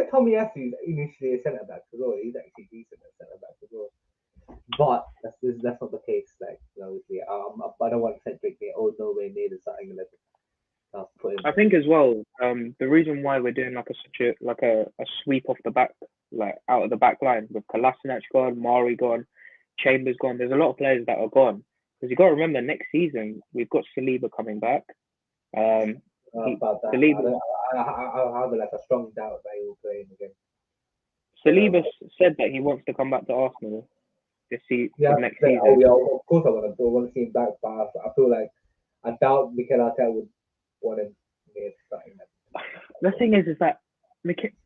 Tommy Asu initially a centre back as well. He's actually decent at centre back as well. But that's not the case. Like, obviously, I don't want Cedric there. Oh, nowhere near the starting 11. I think as well. The reason why we're doing like a sweep off the back, like out of the back line with Kolasinac gone, Mari gone, Chambers gone. There's a lot of players that are gone because you got to remember next season we've got Saliba coming back. About that. Saliba, I have like a strong doubt that he will play him again. Saliba said that he wants to come back to Arsenal this season. Next season. Oh yeah, of course I want to see him back, but I feel like I doubt Mikel Arteta would want him near starting. The thing is that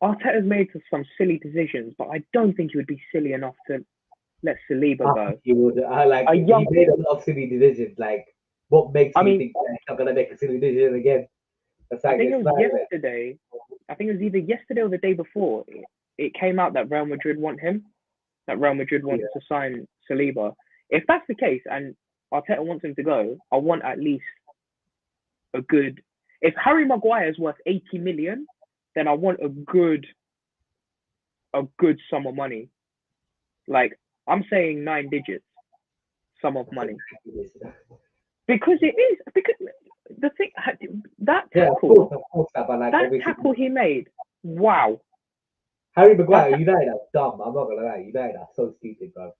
Arteta's made some silly decisions, but I don't think he would be silly enough to let Saliba go. He would. He made a lot of silly decisions. Like, what makes me think that he's not gonna make a silly decision again? I think it was yesterday. I think it was either yesterday or the day before. It came out that Real Madrid want him. That Real Madrid wants to sign Saliba. If that's the case, and Arteta wants him to go, I want at least a good. If Harry Maguire is worth 80 million, then I want a good sum of money. Like, I'm saying 9 digits sum of money. Because it is. Because the thing, that tackle, that tackle he made, wow. Harry Maguire, United are dumb. I'm not gonna lie, United are so stupid, bro.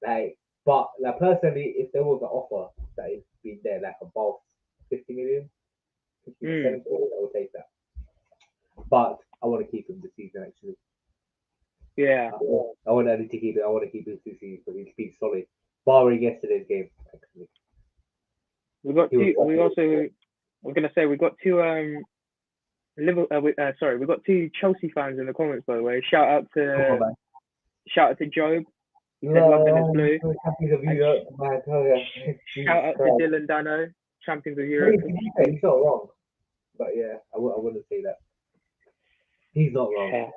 Like, but like personally, if there was an offer that is been there, like above 50 million, 50 70 million, I would take that. But I want to keep him this season, actually. Yeah. I want to keep it. I want to keep him this season because he's been solid, barring yesterday's game, actually. We got two. We also. We're gonna say we got two. We got two Chelsea fans in the comments, by the way. Shout out to Job. He said London is blue. Shout out to Dylan Dano, champions of Europe. He's not wrong, but yeah, I wouldn't say that. He's not wrong. Yeah.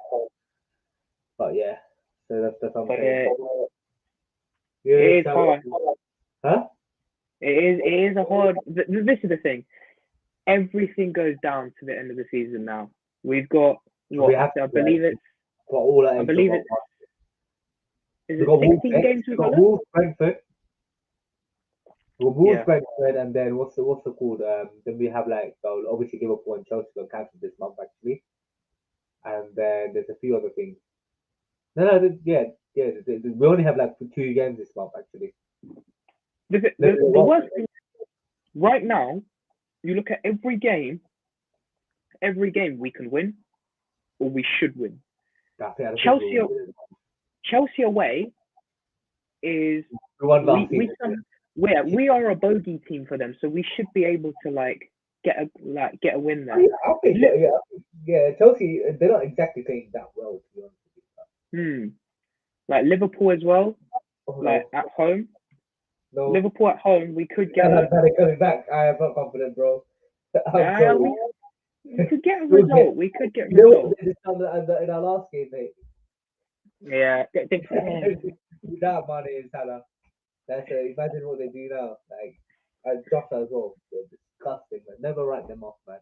But yeah, so that's something. It is hard. Huh? It is a hard. This is the thing. Everything goes down to the end of the season now. We've got what? I believe it's. I believe it's. Is it 16 games we've got? Wolves, Brentford. Brentford, and then what's it called? Then we have obviously Liverpool and Chelsea got cancelled this month actually, and then there's a few other things. We only have 2 games this month actually. The worst thing right now, you look at every game we can win, or we should win. Chelsea away is we are a bogey team for them, so we should be able to get a win there. I think Chelsea, they're not exactly playing that well, to be honest with you. Like Liverpool as well, at home. No. Liverpool at home, we could get coming back. I am not confident, bro. We could get a result. We could get a result. In our last game, mate. Yeah. That money in Salah. Imagine what they do now. Like, Jota as well. They're disgusting, man. Never write them off, man.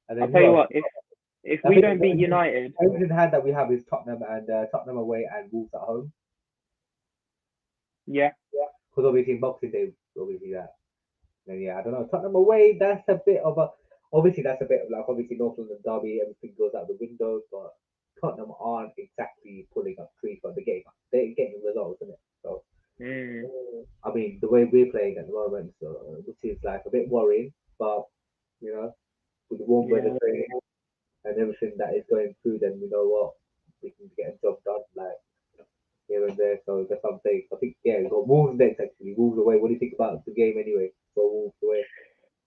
And I'll tell you what, if we don't beat United... Everything in hand that we have is Tottenham away and Wolves at home. Yeah. Because obviously Boxing Day, obviously that. And yeah, I don't know. Tottenham away, that's a bit of obviously North London derby, everything goes out the window, but Tottenham aren't exactly pulling up trees, but they're getting results, isn't it? So, I mean, the way we're playing at the moment, which is like a bit worrying, but with the warm weather training and everything that is going through, then you know what, we can get a job done, like here and there. So that's what I'm saying. I think we've got Wolves next actually. Wolves away. What do you think about the game anyway? So Wolves away.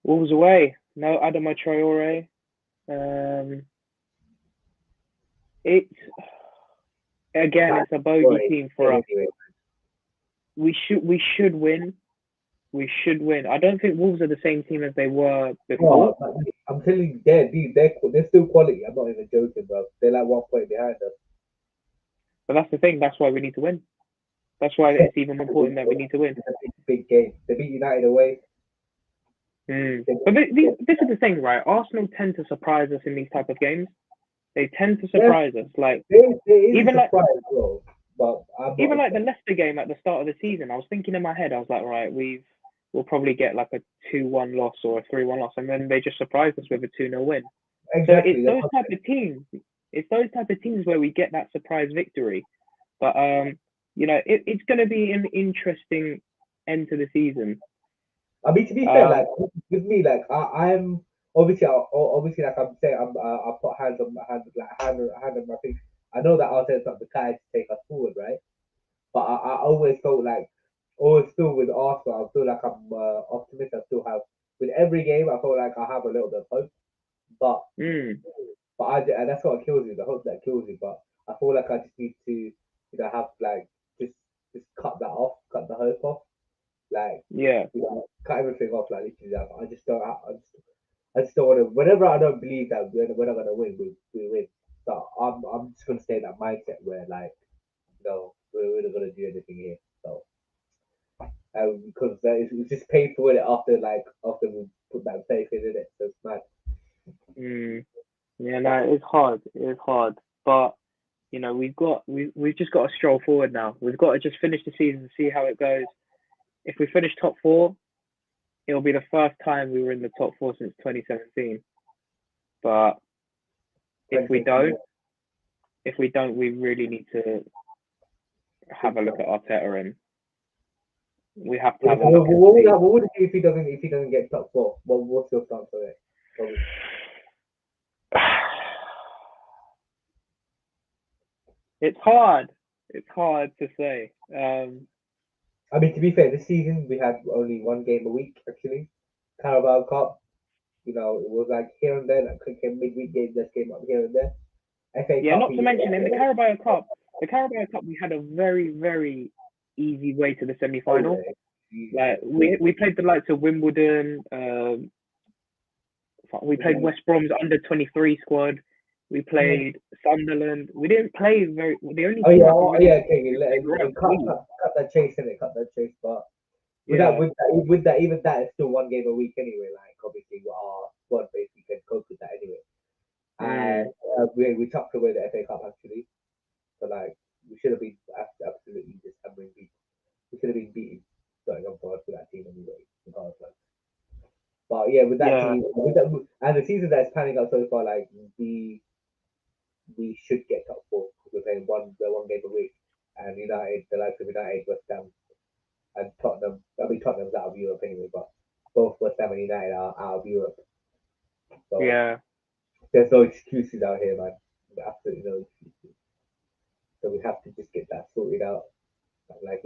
Wolves away. No Adama Traore. It's a bogey team for us. Anyway. We should win. We should win. I don't think Wolves are the same team as they were before. Oh, I'm telling you, they're still quality. I'm not even joking, bro. They're like 1 point behind us. But that's the thing. That's why we need to win. That's why it's even more important that we need to win. It's a big game. They beat United away. But this is the thing, right? Arsenal tend to surprise us in these type of games. They tend to surprise us. Like even like the Leicester game at the start of the season, I was thinking in my head, I was like, right, we'll probably get like a 2-1 loss or a 3-1 loss, and then they just surprised us with a 2-0 win. Exactly. So it's those type of teams. It's those type of teams where we get that surprise victory. But it's going to be an interesting end to the season. I mean, to be fair, like with me, like I'm obviously like I'm saying, I put hand on my thing. I know that Arteta's not the guy to take us forward, right? But I always felt like, still with Arsenal, I feel like I'm optimistic. I still have with every game. I feel like I have a little bit of hope, but and that's what kills you. The hope that kills you. But I feel like I just need to, have like just cut that off, cut the hope off. Like cut everything off. Like literally, I just don't want to. Whenever I don't believe that we're not gonna win, we win. So I'm just gonna stay in that mindset where like, we're not gonna do anything here. So because it's just painful with it after we put that faith in it. So it's mad. Yeah, no, it's hard. It's hard, but we've just got to stroll forward now. We've got to just finish the season and see how it goes. If we finish top 4, it'll be the first time we were in the top 4 since 2017. But if we don't, we really need to have a look at Arteta, and we have to have a look. What would it do if he doesn't get top 4? What's your stance on it? It's hard. It's hard to say. I mean, to be fair, this season we had only 1 game a week actually. Carabao Cup, it was like here and there, like midweek games just came up here and there. FA Cup, not to mention in the Carabao Cup, we had a very, very easy way to the semi-final. Like we played the likes of Wimbledon. We played West Brom's under-23 squad. We played Sunderland. We didn't play very. The only. Cut that chase in it. Cut that chase, but with that, even that is still 1 game a week anyway. Like obviously, our squad basically can cope with that anyway. And we tucked away the FA Cup actually, so like we should have been absolutely just hammering beat. We should have been beaten going on for that team anyway. But yeah, with that team, and the season that's panning out so far, like we should get top 4 because we're playing one game a week, and United, the likes of United, West Ham, and Tottenham. I mean, Tottenham's out of Europe anyway, but both West Ham and United are out of Europe. So, there's no excuses out here, man. Absolutely no excuses. So we have to just get that sorted out. Like,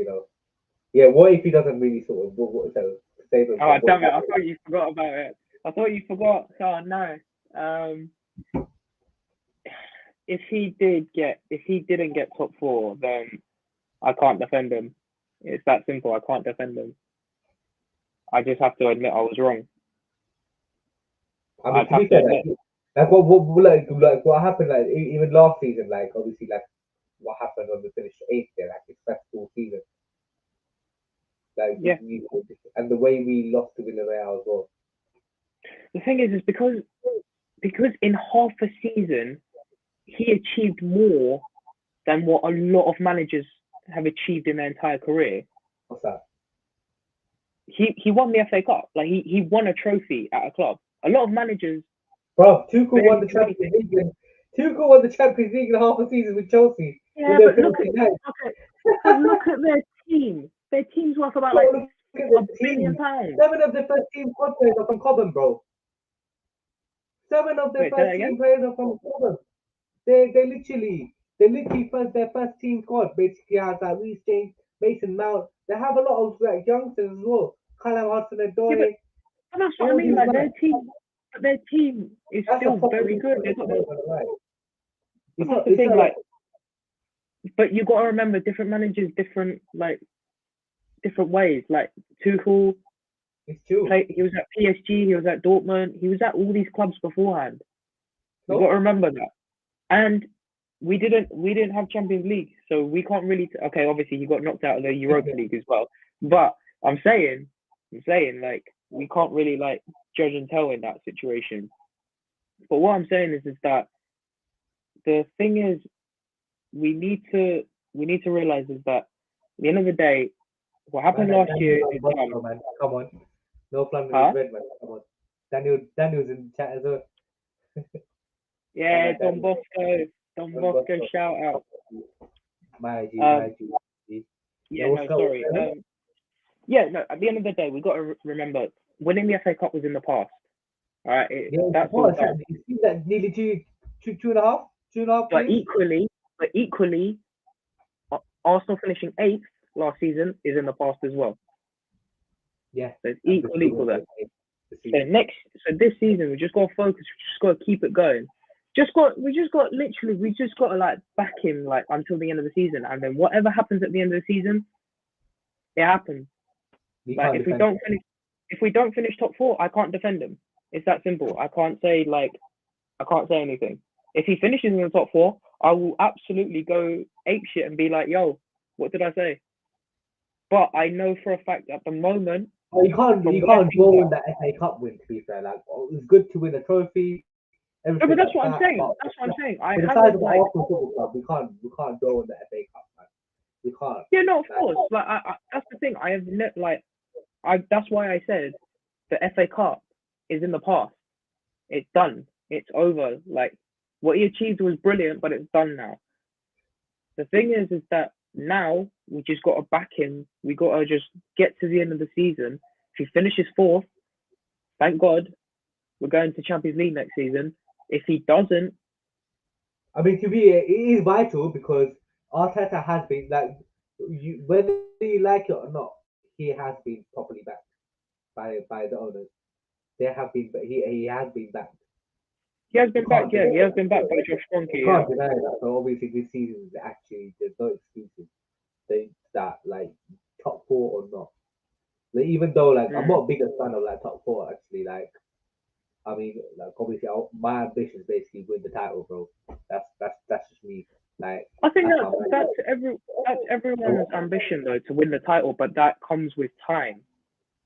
yeah. What if he doesn't really sort of save him? Oh damn it! I thought you forgot about it. I thought you forgot. Oh no. If he didn't get top 4, then I can't defend him. It's that simple. I can't defend him. I just have to admit I was wrong. I mean, to be fair, like what happened, like even last season, like obviously, like what happened when we finished 8th there, like his first full season, like Yeah. and the way we lost to Villarreal as well. The thing is because in half a season he achieved more than what a lot of managers have achieved in their entire career. What's that? He won the FA Cup. Like he won a trophy at a club. A lot of managers. Bro, Tuchel won the Champions League. Tuchel won the Champions League in half a season with Chelsea. Yeah, but look at their team. Their team's worth about like £1 billion. 7 of the first team squad players are from Cobham, bro. 7 of the first team players are from Cobham. They literally their first team squad basically has like Reece James, Mason Mount. They have a lot of like youngsters as well. Callum Hudson-Odoi. Yeah, but that's what I mean. Like their team is still very good. That's the thing, like, but you got to remember different managers, different ways. Like Tuchel, he was at PSG, he was at Dortmund, he was at all these clubs beforehand. You got to remember that. And we didn't have Champions League, so we can't really. Okay, obviously he got knocked out of the Europa League as well. But I'm saying, like, we can't really like judge and tell in that situation. But what I'm saying is that the thing is, we need to realize is that at the end of the day, what happened last year is man. Come on. No Flanders is red, man. Come on. Daniel's in chat as well. Yeah, Don Bosco, shout out. My G. Yeah, no, sorry. At the end of the day, we got to remember, winning the FA Cup was in the past. All right, that's all done. You see that nearly two and a half. But equally, Arsenal finishing 8th last season is in the past as well. Yeah, so it's equal there. So this season we just got to focus. We just got to keep it going. We just got to like back him like until the end of the season, and then whatever happens at the end of the season, it happens. Like if we don't finish top 4, I can't defend him. It's that simple. I can't say anything. If he finishes in the top 4, I will absolutely go apeshit and be like, yo, what did I say? But I know for a fact at the moment. You can't dwell on that FA Cup win, to be fair. Like, it's good to win a trophy. No, but that's what I'm saying. That's what I'm saying. We can't dwell on the FA Cup, man. We can't. Yeah, no, of course. Like, that's the thing. That's why I said the FA Cup is in the past. It's done. It's over. Like, what he achieved was brilliant, but it's done now. The thing is that now we just got to back him. We got to just get to the end of the season. If he finishes 4th, thank God, we're going to Champions League next season. If he doesn't, I mean, it is vital because Arteta has been like, whether you like it or not, he has been properly backed by the owners. He has been backed. He has been backed, yeah. He has been backed by Josh Kroenke. You can't deny that. So obviously this season is actually, there's no excuses. That like top 4 or not. Like, even though like I'm not a bigger fan of like top 4 actually. Like, I mean, like obviously my ambition is basically win the title, bro. That's just me. Like, I think that's everyone's ambition though, to win the title, but that comes with time.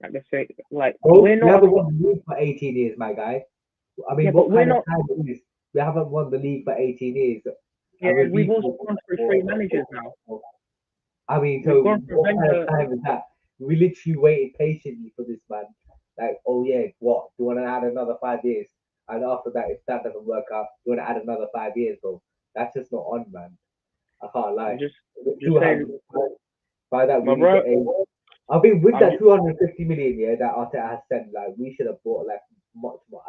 Like they say, like we haven't won the league for 18 years, my guy. I mean, what kind of time it is? We haven't won the league for 18 years. Yeah, we've also gone through 3 managers now. I mean, so what kind of time is that? We literally waited patiently for this, man. Like, oh yeah, what? Do you want to add another 5 years? And after that, if that doesn't work out, you want to add another 5 years, bro? That's just not on, man. I can't lie. Just saying, by that, we need to I think with that 250 million, yeah, that Arteta has spent, like, we should have bought like much more.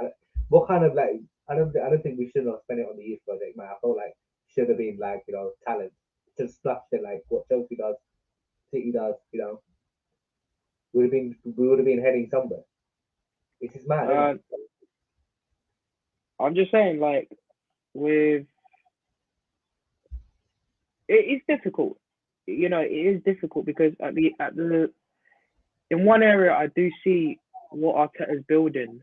What kind of I don't think we should have spent it on the youth project, man. I felt like should have been like talent. just splashed it like what Chelsea does, City does, we would have been heading somewhere. It's just mad, isn't it? I'm just saying, like, it is difficult. It is difficult because in one area I do see what Arteta's building.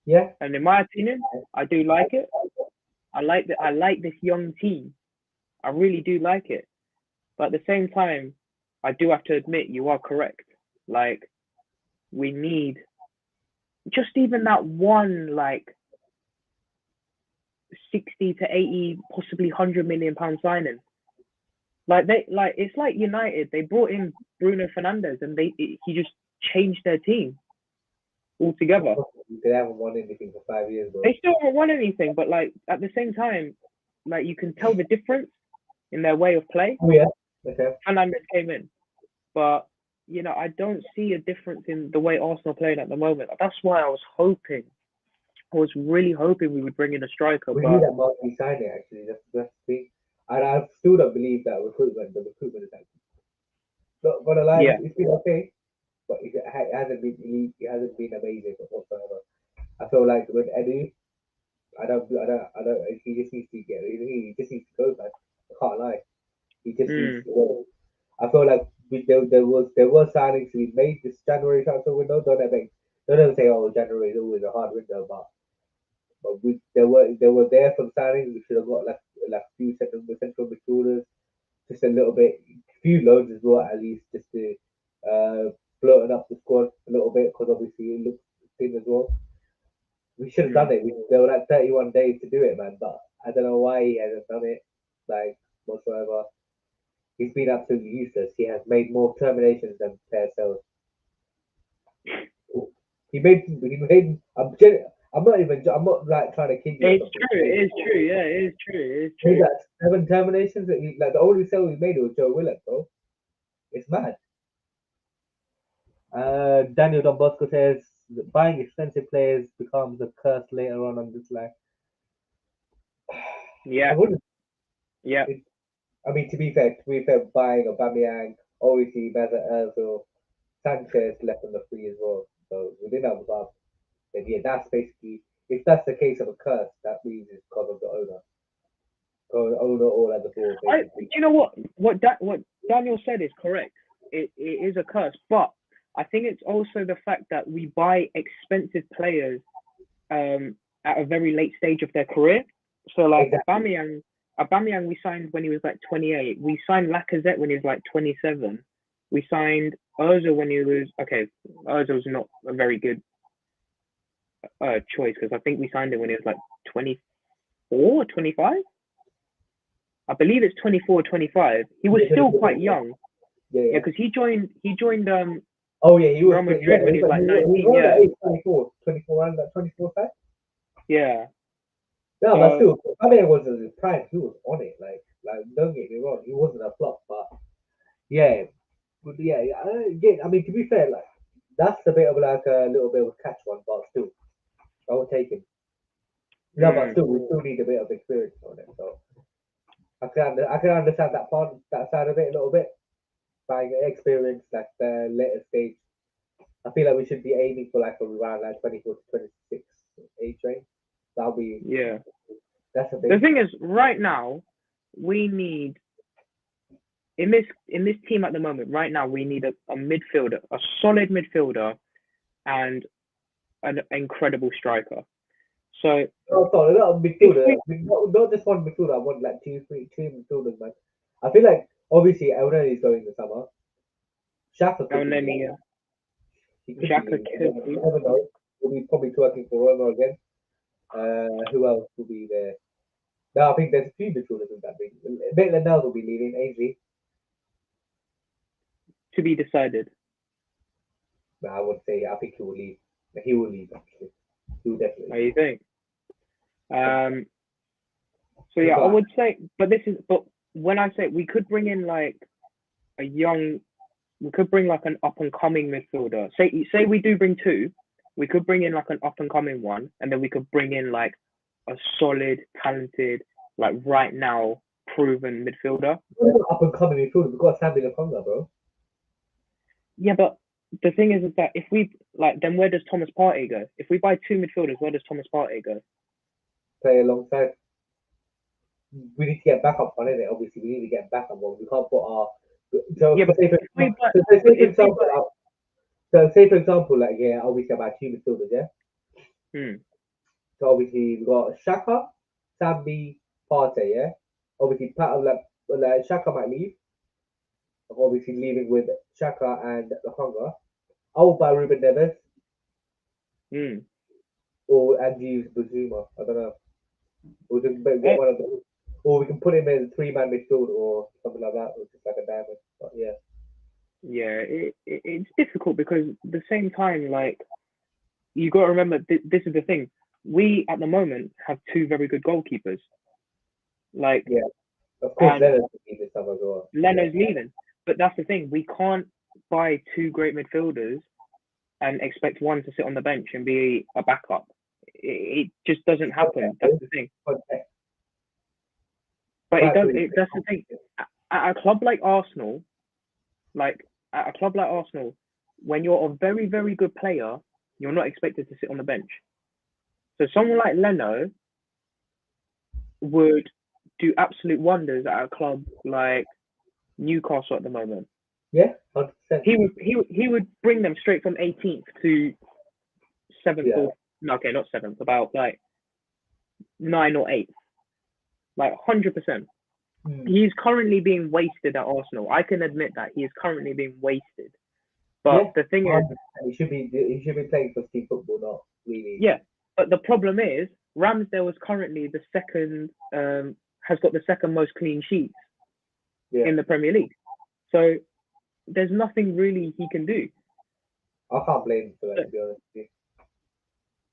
Yeah. And in my opinion, I do like it. I like this young team. I really do like it. But at the same time, I do have to admit you are correct. Like, we need just even that one, like, 60 to 80, possibly £100 million signing. It's like United. They brought in Bruno Fernandes and he just changed their team altogether. They haven't won anything for 5 years, bro. They still haven't won anything, but like at the same time, like you can tell the difference in their way of play. Oh yeah, okay. Fernandes came in, but I don't see a difference in the way Arsenal are playing at the moment. That's why I was really hoping we would bring in a striker. We need that marquee signing actually. That's the thing. And I still don't believe that the recruitment is actually not gonna lie. Yeah. It's been okay, but it hasn't been elite. It hasn't been amazing whatsoever. I feel like with Edu, I don't. He just needs to get. He just needs to go, man. I can't lie. He just needs to go. I feel like there was signings to be made this January transfer window. Don't ever say, oh, January is always a hard window, but they were there for the signings. We should have got like a few central midfielders, just a little bit, few loads as well at least, just to floating up the squad a little bit because obviously it looks thin as well. We should have done it. There were like 31 days to do it, man. But I don't know why he hasn't done it, like whatsoever. He's been absolutely useless. He has made more terminations than player sales. He made. I'm not like trying to kid you. It's true. It is true. Yeah, it is true. It is true. He got 7 terminations. Like the only sale he made was Joe Willock, bro. It's mad. Daniel Don Bosco says buying expensive players becomes a curse later on this life. Yeah. Yeah. I mean, to be fair, buying Aubameyang, obviously Mesut Ozil, Sanchez left on the free as well. So we didn't have above. But yeah, that's basically, if that's the case of a curse, that means it's because of the owner. The owner all at the ball. You know what? What Daniel said is correct. It is a curse, but I think it's also the fact that we buy expensive players at a very late stage of their career. So like exactly. Aubameyang we signed when he was like 28. We signed Lacazette when he was like 27. We signed Ozil when he was Ozil's not a very good choice because I think we signed him when he was like 24, 25. I believe it's 24, 25. He was still quite young. Yeah, because he joined. He was Real Madrid when he was like 19. Yeah, 24 around that 24 side. Yeah. No, but still, Aubameyang was at his prime. He was on it. Like, don't get me wrong, he wasn't a flop, but yeah. I mean, to be fair, like that's a bit of like a little bit of a catch one, but still, I would take him. No, but still, we still need a bit of experience on it. So I can understand that side of it a little bit. Buying experience, like the later stage. I feel like we should be aiming for like around like 24 to 26 age range. That'll be That's a big. The thing is, right now, we need in this team at the moment. Right now, we need a midfielder, a solid midfielder, and an incredible striker. So not midfielder. Not just one midfielder. I want like two midfielders, man. I feel like obviously Elneny is going this summer. Xhaka could be. Xhaka could be. You never know. We'll be probably working for Roma again. Who else will be there? No, I think there's a few midfielders in that league. Maitland-Niles will be leaving. Ainsley. To be decided. No, I would say I think he will leave. He will leave actually. He will definitely. Oh, you think? So yeah, I would say, but when I say we could bring in like we could bring like an up and coming midfielder. Say we do bring two, we could bring in like an up and coming one, and then we could bring in like a solid, talented, like right now proven midfielder. Up and coming midfielder. We've got Sambi Lokonga, bro. Yeah, but the thing is that if we then where does Thomas Partey go? If we buy 2 midfielders, where does Thomas Partey go? Play alongside. We need to get backup on it. Obviously, we need to get backup on. We can't put our. So Yeah, but say for example, like obviously about 2 midfielders, yeah. So obviously we got Shaka, Sambi, Partey, yeah. Obviously, Shaka might leave. Obviously, leaving with Shaka and Lokonga. I will buy Ruben Neves. Or Andy Bazuma. I don't know. Or just get one of them. Or we can put him in 3-man midfield or something like that, or just like a diamond. But yeah. Yeah, it's difficult because at the same time, like, you got to remember, this is the thing. We, at the moment, have 2 very good goalkeepers. Like, yeah. Of course, Leno's leaving some as well. Leno's leaving. But that's the thing. We can't buy 2 great midfielders and expect one to sit on the bench and be a backup. It just doesn't happen. That's the thing. But it does. That's the thing. At a club like Arsenal, when you're a very, very good player, you're not expected to sit on the bench. So someone like Leno would do absolute wonders at a club like Newcastle at the moment. Yeah, 100%. He would bring them straight from 18th to 7th or no, okay, not 7th, about like 9 or 8th, like 100%. He's currently being wasted at Arsenal. I can admit that he is currently being wasted. But the thing is, he should be playing for Steve football, not really. Yeah, but the problem is Ramsdale is currently the second, has got the second most clean sheets in the Premier League. So there's nothing really he can do. I can't blame him for that, to be honest with you.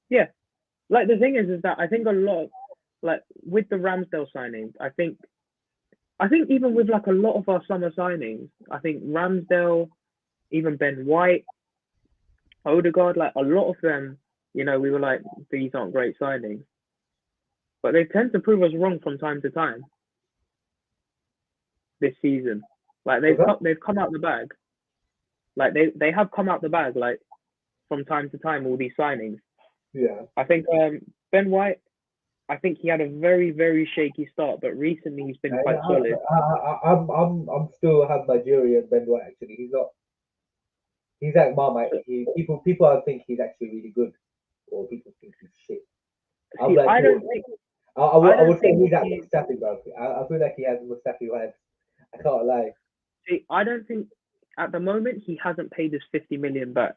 Yeah, like the thing is that I think a lot, like with the Ramsdale signings, I think even with like a lot of our summer signings, I think Ramsdale, even Ben White, Odegaard, like a lot of them, we were like, these aren't great signings. But they tend to prove us wrong from time to time this season. Like they've come out the bag. Like they have come out the bag, like from time to time, all these signings. Yeah. I think Ben White, I think he had a very, very shaky start, but recently he's been quite solid. I'm still have my jury on Ben White actually. He's like Marmite. People think he's actually really good, or people think he's shit. See, I don't think. I would say he's like Mustafi, bro. I feel like he has Mustafi vibes. I can't lie. See, I don't think at the moment he hasn't paid his 50 million back.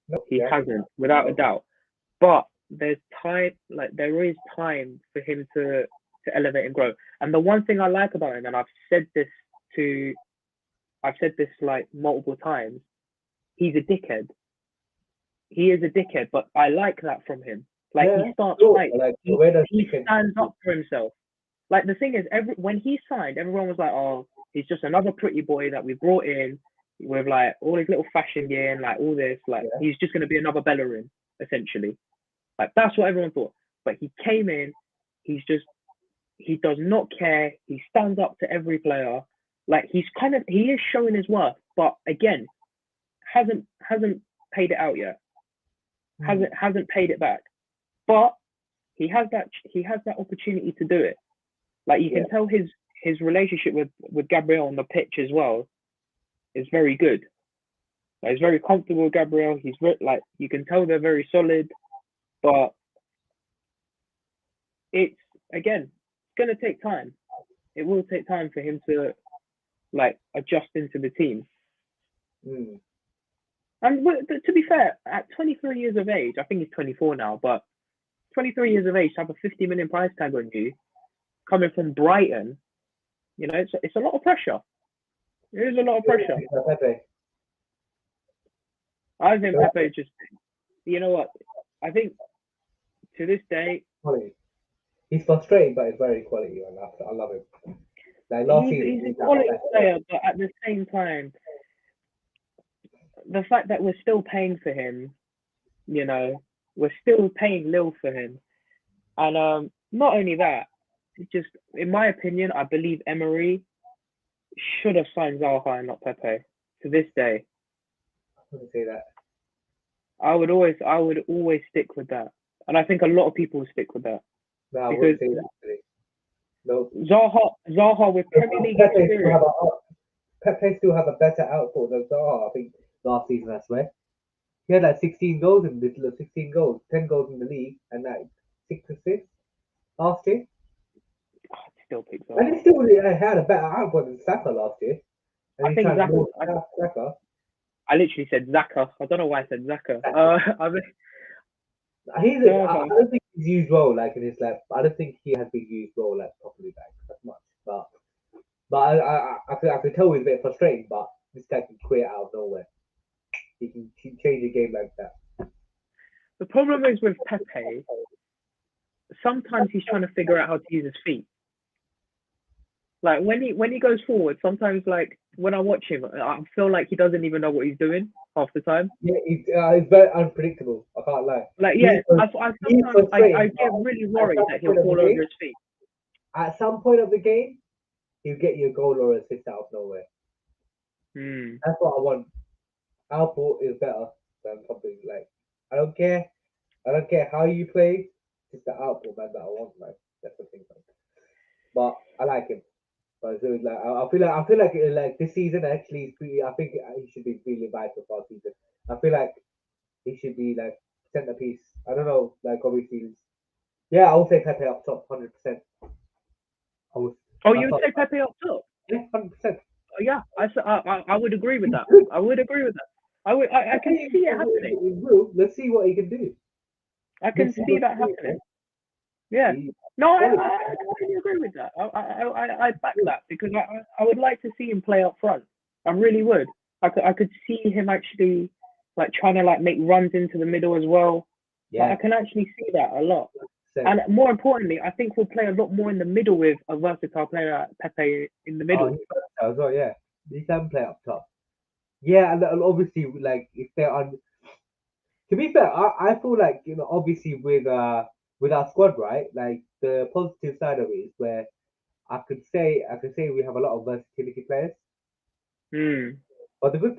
No, he hasn't, without a doubt. But there's time, like there is time for him to elevate and grow. And the one thing I like about him, and I've said this like multiple times, he's a dickhead. He is a dickhead, but I like that from him. Like he starts he stands up for himself. Like the thing is, when he signed, everyone was like, "Oh, he's just another pretty boy that we brought in with like all his little fashion gear and like all this. Like he's just gonna be another Bellerin, essentially." Like that's what everyone thought. But he came in, he does not care. He stands up to every player. Like he is showing his worth, but again, hasn't paid it out yet. Hasn't paid it back. But he has that opportunity to do it. Like you can tell his relationship with Gabriel on the pitch as well is very good. Like, he's very comfortable with Gabriel. He's like you can tell they're very solid, but it's gonna take time. It will take time for him to like adjust into the team. And to be fair, at 23 years of age, I think he's 24 now, but 23 years of age to have a 50 million price tag on you, coming from Brighton, it's a lot of pressure. It is a lot of pressure. I think Pepe just, you know what? I think to this day, he's frustrating, but he's very quality, and I love him. Like last season, he's a quality player, but at the same time, the fact that we're still paying for him, we're still paying Lille for him, and not only that, just, in my opinion, I believe Emery should have signed Zaha and not Pepe. To this day, I wouldn't say that. I would always stick with that, and I think a lot of people will stick with that. No, I because wouldn't say that. Actually. No. Zaha with Premier League experience. Pepe still have a better output than Zaha. I think last season, I swear. He had like 16 goals in this, 16 goals, 10 goals in the league, and like 6 assists last year. I'd still pick And Zaha. he still had a better output than Saka last year. And I think Zaka. Saka. I literally said Zaka. I don't know why I said Zaka. I mean, I don't think he's used well, like in his like. I don't think he has been used well, like properly, like that much. But I could tell he's a bit frustrating. But this guy can create out of nowhere. He can change the game like that. the problem is with Pepe. Sometimes he's trying to figure out how to use his feet. Like when he goes forward, sometimes like when I watch him, I feel like he doesn't even know what he's doing half the time. Yeah, he's very unpredictable. I can't lie. Like yeah, I sometimes I get really worried that he'll fall over his feet. At some point of the game, he'll get you a goal or assist out of nowhere. That's what I want. Output is better than something like I don't care how you play, just the output man that I want, like that's the thing. But I like him. But so like I feel like this season actually is pretty. I think he should be really vital for our season. I feel like he should be like centerpiece. I don't know, like obviously, yeah. I would say Pepe up top, 100%. You would say Pepe up top? Yeah, 100%. Yeah, I would agree with that. I would agree with that. I can see it happening. Let's see what he can do. I can see that happening. Yeah. No, I completely agree with that. I back that because I would like to see him play up front. I really would. I could see him actually like trying to like make runs into the middle as well. Yeah. Like, I can actually see that a lot. And more importantly, I think we'll play a lot more in the middle with a versatile player like Pepe in the middle. Oh, as well, yeah. He can play up top. Yeah, and obviously, like if they're on. To be fair, I feel like obviously with our squad, right? Like the positive side of it is where I could say we have a lot of versatility players. But the good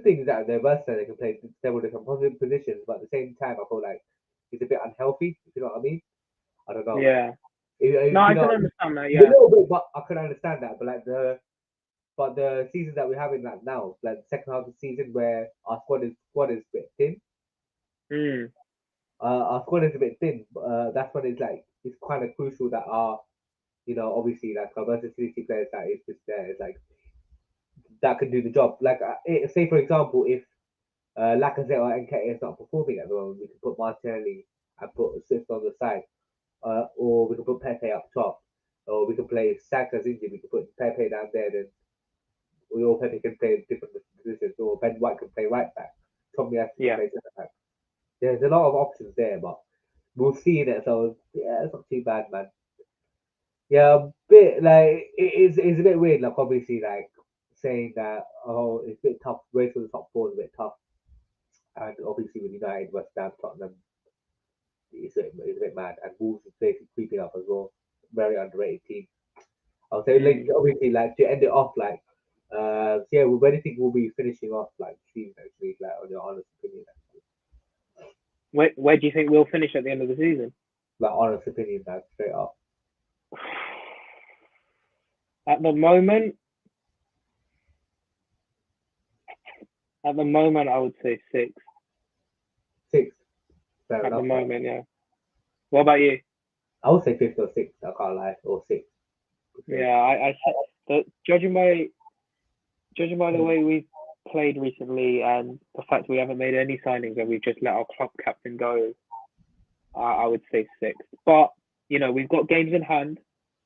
thing is that they're versatile. They can play several different positions, but at the same time, I feel like it's a bit unhealthy. If you know what I mean? I don't know. Yeah. I can understand that. Yeah. A little bit, but I can understand that. But like the seasons that we're having like now, like the second half of the season, where our squad is a bit thin. Our squad is a bit thin. That's when it's kind of crucial that obviously like our versatility players that is just there. It's like that can do the job. Like say for example, if Lacazette or Nketiah is not performing at the moment, we can put Martinelli and put Swift on the side, or we can put Pepe up top, or we can play Saka's injured. We can put Pepe down there. Then Pepe can play different positions, or Ben White can play right back. Tommy has to play centre back. There's a lot of options there, but we'll see in it. So yeah, it's not too bad, man. Yeah, a bit like it's a bit weird. Like obviously, like saying that it's a bit tough. Race for the top four is a bit tough, and obviously with United, West Ham, Tottenham, it's a bit mad, and Wolves is basically creeping up as well. Very underrated team. I'll say like obviously like to end it off like yeah, where do you think we'll be finishing off like season next week? Like on your honest opinion. Where do you think we'll finish at the end of the season? Like honest opinion, like straight up. At the moment, I would say 6. 6. Fair enough. The moment, yeah. What about you? I would say 5th or 6th. I can't lie, or 6th. Yeah, I said judging by the way we've played recently and the fact we haven't made any signings and we've just let our club captain go, I would say 6th. But we've got games in hand.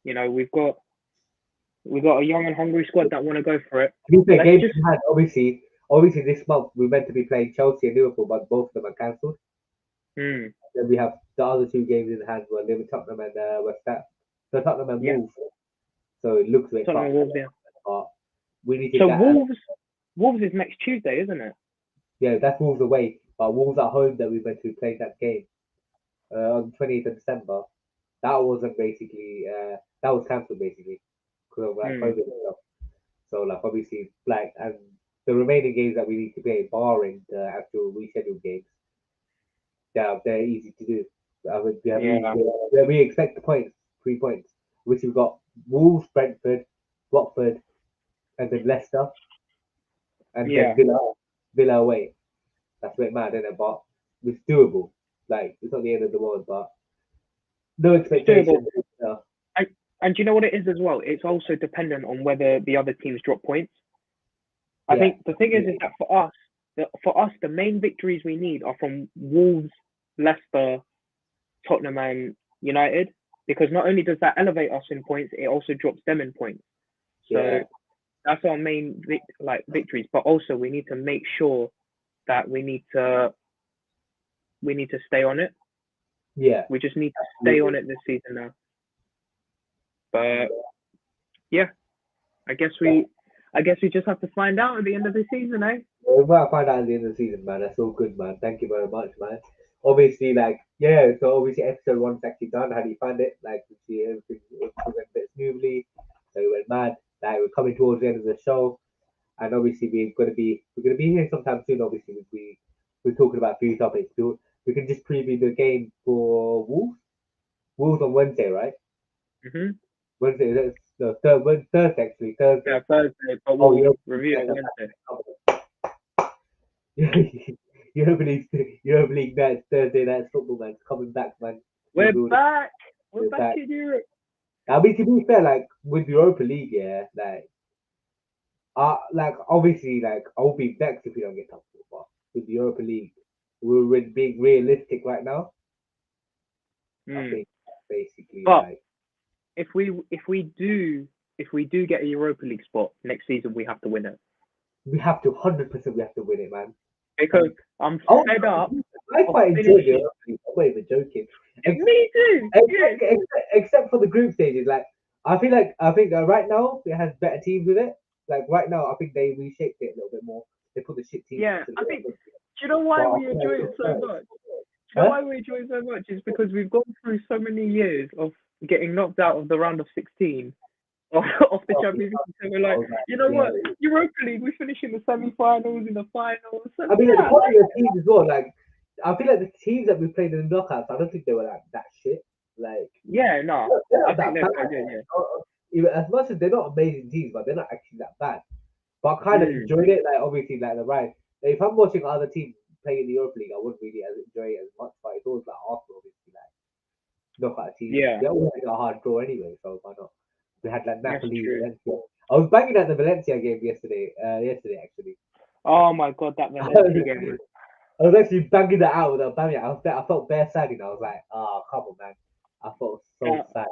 We've got a young and hungry squad that want to go for it. Games in hand. Obviously, this month we're meant to be playing Chelsea and Liverpool, but both of them are cancelled. Then we have the other 2 games in hand were Tottenham and West Ham. So Tottenham and Wolves. So it looks a bit tough. But we need to. So Wolves is next Tuesday, isn't it? Yeah, that's Wolves away. But Wolves at home that we're meant to be playing that game on 20th of December. that wasn't basically that was cancelled basically because of like COVID and stuff. So like obviously like and the remaining games that we need to play, barring the actual rescheduled games, they're easy to do. We have easy, Yeah. we expect the points, 3 points, which we've got Wolves, Brentford, Watford, and then Leicester, and then Yeah. Villa away. That's a bit mad, isn't it? But it's doable. Like it's not the end of the world, but no It's doable. expectations. And do you know what it is as well? It's also dependent on whether the other teams drop points. I Yeah, think the thing is that for us, the main victories we need are from Wolves, Leicester, Tottenham, and United, because not only does that elevate us in points, it also drops them in points. So yeah, that's our main victories. But also we need to make sure that we need to stay on it. yeah. We just need to stay on it this season now. But yeah, I guess we just have to find out at the end of the season, eh? We might find out at the end of the season, man. That's all good, man. Thank you very much, man. Obviously, like, yeah, so obviously episode one's actually done. How do you find it? Like, you see everything went a bit smoothly. So we went mad. Like, we're coming towards the end of the show. And obviously we're gonna be here sometime soon, obviously, we're talking about a few topics. We can just preview the game for Wolves. Wolves on Wednesday, right? Mhm. Wednesday, that's the Thursday actually. Thursday. Yeah, Thursday, but Oh, we'll review it Wednesday. Europa League, Europa League nights, Thursday nights football, man. It's coming back, man. We're We're back. We're we're back back. in Europe. I mean, to be fair, like with Europa League, yeah, like obviously, like I'll be vexed if we don't get top four, but with the Europa League, we're being realistic right now. I Mm. think basically, But like if we do get a Europa League spot next season, we have to win it, we have to 100% we have to win it, man. because I'm Oh, fed up I of quite enjoy the finishing. Europa League. I'm not even joking. Me too. Yeah. Except for the group stages, like I think right now it has better teams with it. Like right now, I think they reshaped it a little bit more. They put the shit teams Yeah. into I the think. Do you know why but I we feel like enjoy it it's so fair. much? Do you know Huh? why we enjoy it so much? Is because we've gone through so many years of getting knocked out of the round of 16 of the Champions League. So we're like, Oh, man, you know yeah. what? Europa League, we finish in the semi-finals, in the finals. So I mean, like, the yeah, popular teams as well. Like I feel like the teams that we played in the knockouts, I don't think they were like that shit. Like yeah, no, they're I not think that they're bad. quite good. Yeah. Even as much as they're not amazing teams, but they're not actually that bad. But I kind of Mm, enjoyed it. Like obviously, like the right. If I'm watching other teams play in the Europa League, I wouldn't really enjoy it as much. But it's always like Arsenal, obviously, like knockout teams. yeah, They always get a hard draw anyway, so why not? We had like that's Napoli, true. Valencia. I was banging at the Valencia game yesterday. Yesterday actually. Oh my god, that Valencia game was I was actually banging that out with Aubameyang. I felt bare sad, you know. I was like, oh, come on, man. I felt so that, sad.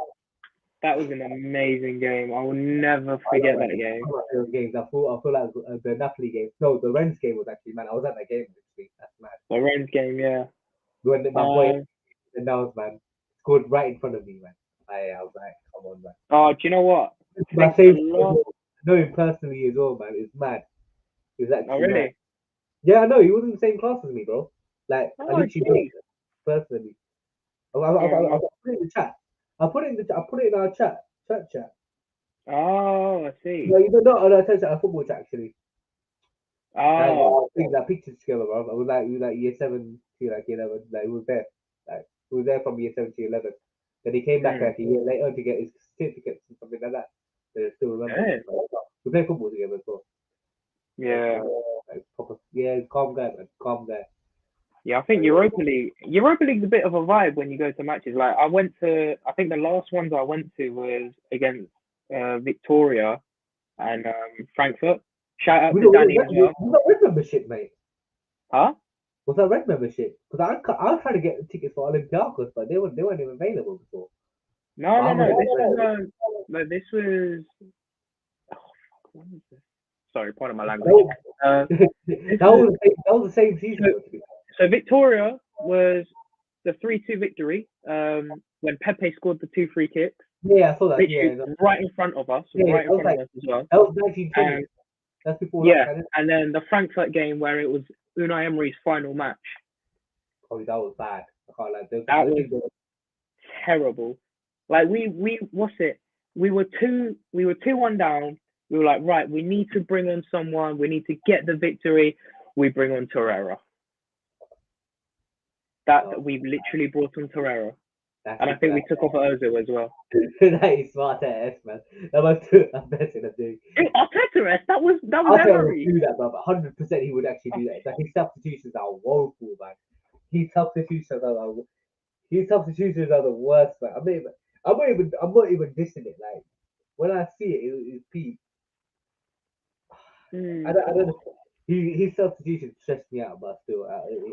that was an amazing game. I will never I love forget it. that game. One of my favorite games. I feel like the Napoli game. No, the Rennes game was actually, man. I was at that game this week. That's mad. The Rennes game, yeah. When my boy Um, announced, man, scored right in front of me, man. I was like, come on, man. oh, do you know what? It's I my think the favorite. last. I know him personally as well, man. It's mad. It's Oh actually mad. really? Yeah, I know. He was in the same class as me, bro. Like, I Oh, literally know him jeez. personally. Oh, I no. put it in the chat. I put it in our chat. Oh, I see. No, you don't know. No, I a football chat actually. Like, Oh, like pictures together, bro. I was like, we were like year 7 to like year 11. Like, we was there. Like, we was there from year 7 to 11. Then he came back mm, like a year later to get his certificates and something like that. They still remember yeah, me. We played football together as well. yeah. Like, proper, yeah, calm guy, man. Calm guy. Yeah, I think Europa League's a bit of a vibe when you go to matches. Like I think the last ones I went to was against Victoria and Frankfurt. Shout out We to got, Danny as well. we got red membership, mate. Huh? Was that red membership? Because I was trying to get tickets for Olympiacos, but they weren't even available before. No, But no, I no. was This was no, this was. Oh, fuck, when was this? Sorry, pardon my language. Uh, that this was that was the same season, so, though, to be so Victoria was the 3-2 victory when Pepe scored the 2 free kicks, fair. Yeah, I saw that. literally Yeah, right in front of us, yeah, right in front of us as well. that was 1920. And That's before yeah, lockdown. and then the Frankfurt game where it was Unai Emery's final match. Oh, that was bad. I can't lie. That was terrible. Like we what's it? We were 2-1 down. We were like, right, we need to bring on someone. We need to get the victory. We bring on Torreira. We literally brought on Torreira. And I think we took off Ozil as well. That is smart ass, man. That was too. I'm messing up, dude. Arteta, that was Arteta Emery. would do that, bro. 100% he would actually do that. Like, his substitutions are woeful, man. His substitutions are the worst, man. I'm not even dissing it. Like, when I see it, it's peak. I don't know. His substitutions stress me out, but still,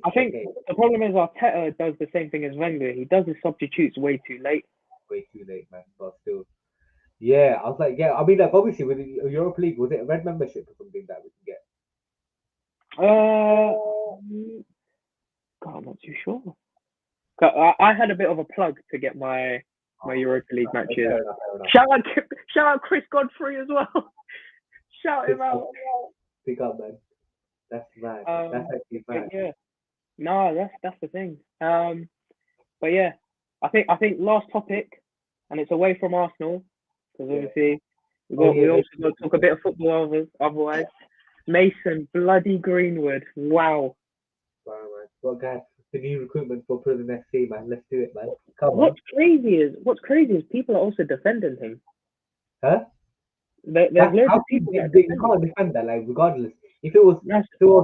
I think the problem is Arteta does the same thing as Wenger. He does his substitutes way too late. Way too late, man. But still, yeah. I was like, yeah. I mean, like, obviously with the Europa League, was it a red membership or something that we can get? God, I'm not too sure. I had a bit of a plug to get my Europa League matches. Fair enough. Shout out Chris Godfrey as well. Shout him out. Pick up, man. That's mad. That's actually mad. Yeah. No, that's the thing. But yeah, I think last topic, and it's away from Arsenal, because obviously we also got to talk a bit of football otherwise. Mason bloody Greenwood. Wow. Wow, man. Well, guys, the new recruitment for Prison FC, man. Let's do it, man. Come on. What's crazy is people are also defending him. Huh? There's loads of people that they can't defend that, like, regardless. If it was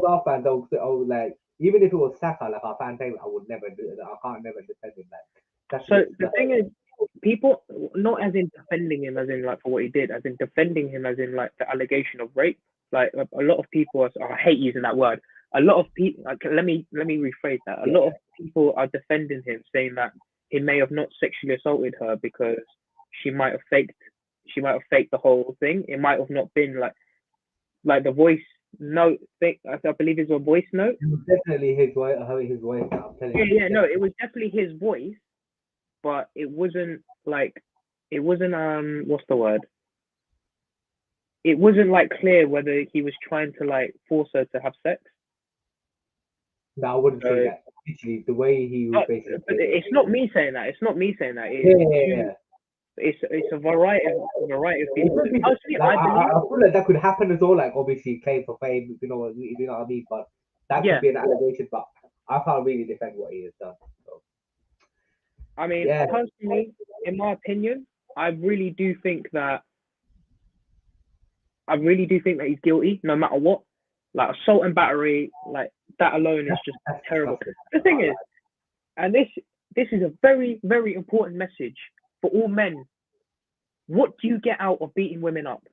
our fans, I would like, even if it was Saka, like our fan team, I would never do it. I can't never defend him. Like, so the thing is, people not as in defending him as in like for what he did, as in defending him as in like the allegation of rape. Like a lot of people I hate using that word. A lot of people, like, let me rephrase that. A lot of people are defending him, saying that he may have not sexually assaulted her because she might have faked the whole thing. It might have not been like the voice note thing. I believe it's a voice note. It was definitely his voice. I'm telling you. Yeah, no, it was definitely his voice, but it wasn't what's the word? It wasn't like clear whether he was trying to like force her to have sex. No, I wouldn't say that. Literally, the way he was basically. But it's not me saying that. It's a variety of people. Personally, I feel like that could happen as well. Like, obviously, claim for fame, if you know what I mean. But that could be an allegation. But I can't really defend what he has done. So. I mean, personally, in my opinion, I really do think that he's guilty, no matter what. Like assault and battery, like that alone is just terrible. The thing is, and this is a very, very important message for all men. What do you get out of beating women up?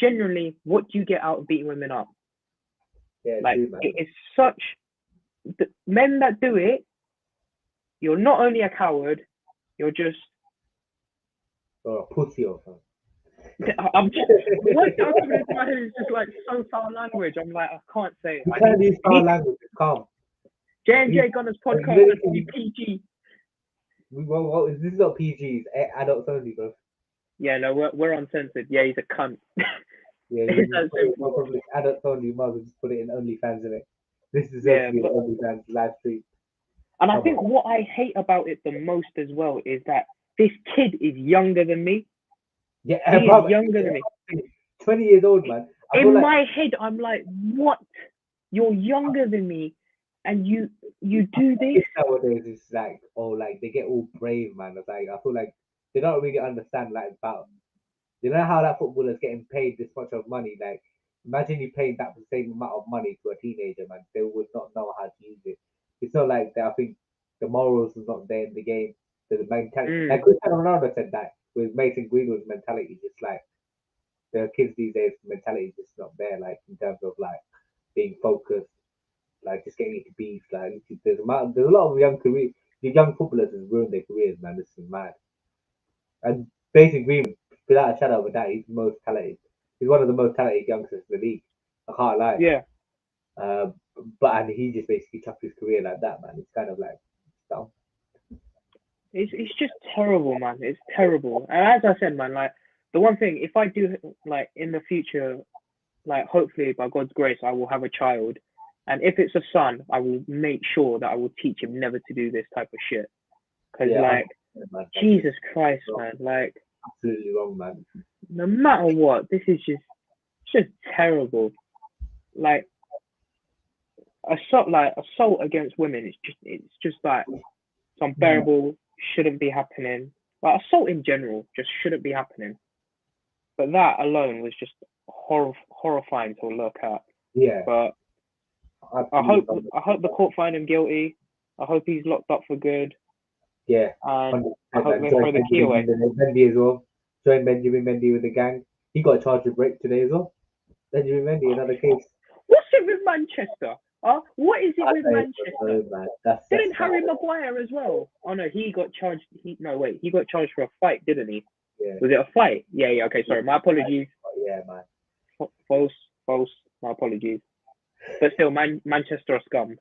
Generally, what do you get out of beating women up? Yeah, like it's such the men that do it. You're not only a coward, you're just a pussy or something. I'm just what's out of my head is just like so foul language. I'm like, I can't say it. You can't use foul language. Calm. J&J Gunners Podcast EP1. Well, this is not PG. It's adults only, bro. Yeah, no, we're uncensored. Yeah, he's a cunt. Yeah, probably adults only. You might as well just put it in OnlyFans, innit? This is OnlyFans live stream. And I think what I hate about it the most as well is that this kid is younger than me. Yeah, he is younger than me. 20 years old, man. In my head, I'm like, what? You're younger than me, and you do this? Nowadays, it's like, they get all brave, man. It's like, I feel like they don't really understand, like, about, you know how that footballers getting paid this much of money? Like, imagine you paying that same amount of money to a teenager, man. They would not know how to use it. It's not like that. I think the morals is not there in the game. The mentality, like Cristiano Ronaldo said that with Mason Greenwood's mentality, just like the kids these days, mentality is just not there. Like in terms of like being focused, like just getting into beats. Like there's a lot of young footballers who've ruined their careers, man. This is mad. And Mason Greenwood, without a shadow of a doubt, he's the most talented. He's one of the most talented youngsters in the league. I can't lie. Yeah. But he just basically chucked his career like that, man. It's kind of like dumb. It's just terrible, man. It's terrible. And as I said, man, like the one thing, if I do like in the future, like hopefully by God's grace, I will have a child, and if it's a son, I will make sure that I will teach him never to do this type of shit. Because man. Jesus Christ, man. Like, Absolutely wrong, man. no matter what, this is just terrible. Like, assault against women. It's just like it's unbearable. Shouldn't be happening. Like, assault in general just shouldn't be happening. But that alone was just horrifying to look at. Yeah. But I hope the court find him guilty. I hope he's locked up for good. Yeah. And 100%, I hope man. they throw the key away. Mendy as well. Joined Benjamin Mendy with the gang. He got charged with rape today as well. Benjamin Mendy, another case. What's it with Manchester? What is it with I Manchester? man. Didn't Harry Maguire as well? Oh no, he got charged. He got charged for a fight, didn't he? Yeah. Was it a fight? Yeah. Okay, sorry. My apologies. Yeah, man. False. My apologies. But still, Manchester are scum.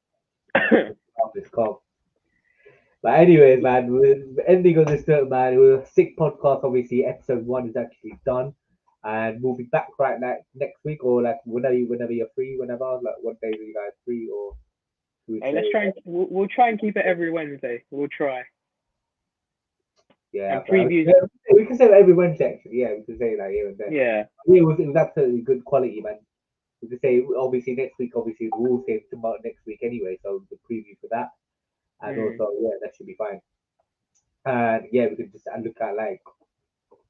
It's calm. But anyways, man, we're ending on this note, man. It was a sick podcast. Obviously, episode 1 is actually done, and we'll be back right next week, or like whenever you're free. Whenever, like, what days are you guys free, or hey, let's try and we'll try and keep it every Wednesday. We'll try. Yeah, and previews. We can say that every Wednesday, actually. Yeah, we can say that here and there. Yeah. It was absolutely good quality, man. We can say obviously next week, obviously the Wolves game tomorrow next week anyway, so the preview for that. And also, yeah, that should be fine. And yeah, we could just look at like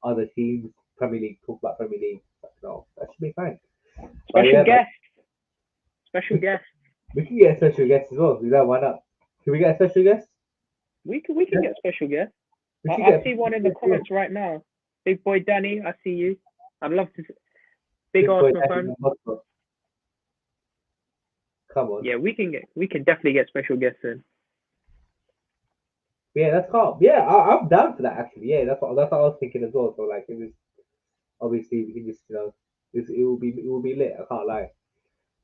other teams, Premier League, talk about Premier League. No, that should be fine. Special guest. Special guest. We can get a special guest as well. Why not? Can we get a special guest? We can get a special guest. I see one in the comments right now. Big boy Danny, I see you. I'd love to. Big Arsenal fan. Come on. Yeah, we can definitely get special guests in. Yeah, that's calm. Yeah, I'm down for that actually. Yeah, that's what I was thinking as well. So like, it was obviously we can just it will be lit. I can't lie.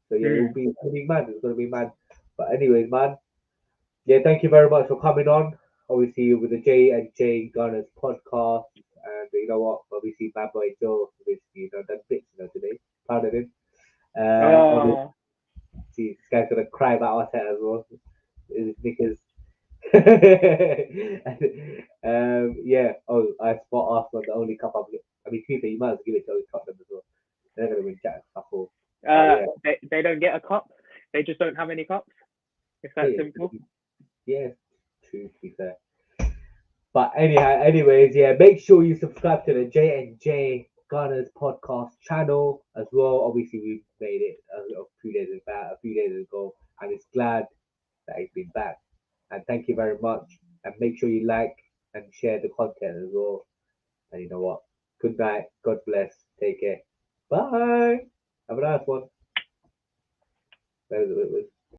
So yeah, it's gonna be mad. It's gonna be mad. But anyways, man. Yeah, thank you very much for coming on. Obviously with the J&J Gunners Podcast, and you know what? Obviously, bad boy Joe, obviously done bits today. Proud of him. See, this guy's gonna cry about our set as well. Because yeah. Oh, I spot Arsenal the only cup I've. I mean, Tuesday you might as well give it to Tottenham as well. They're gonna win Jack Couple. They don't get a cup. They just don't have any cups. It's that simple. Yeah, true. To be fair. But anyways, yeah. Make sure you subscribe to the J&J Gunners Podcast Channel as well. Obviously, we made it a few days ago, and it's glad that it's been back. And thank you very much. And make sure you like and share the content as well. And you know what? Good night. God bless. Take care. Bye. Have a nice one. That was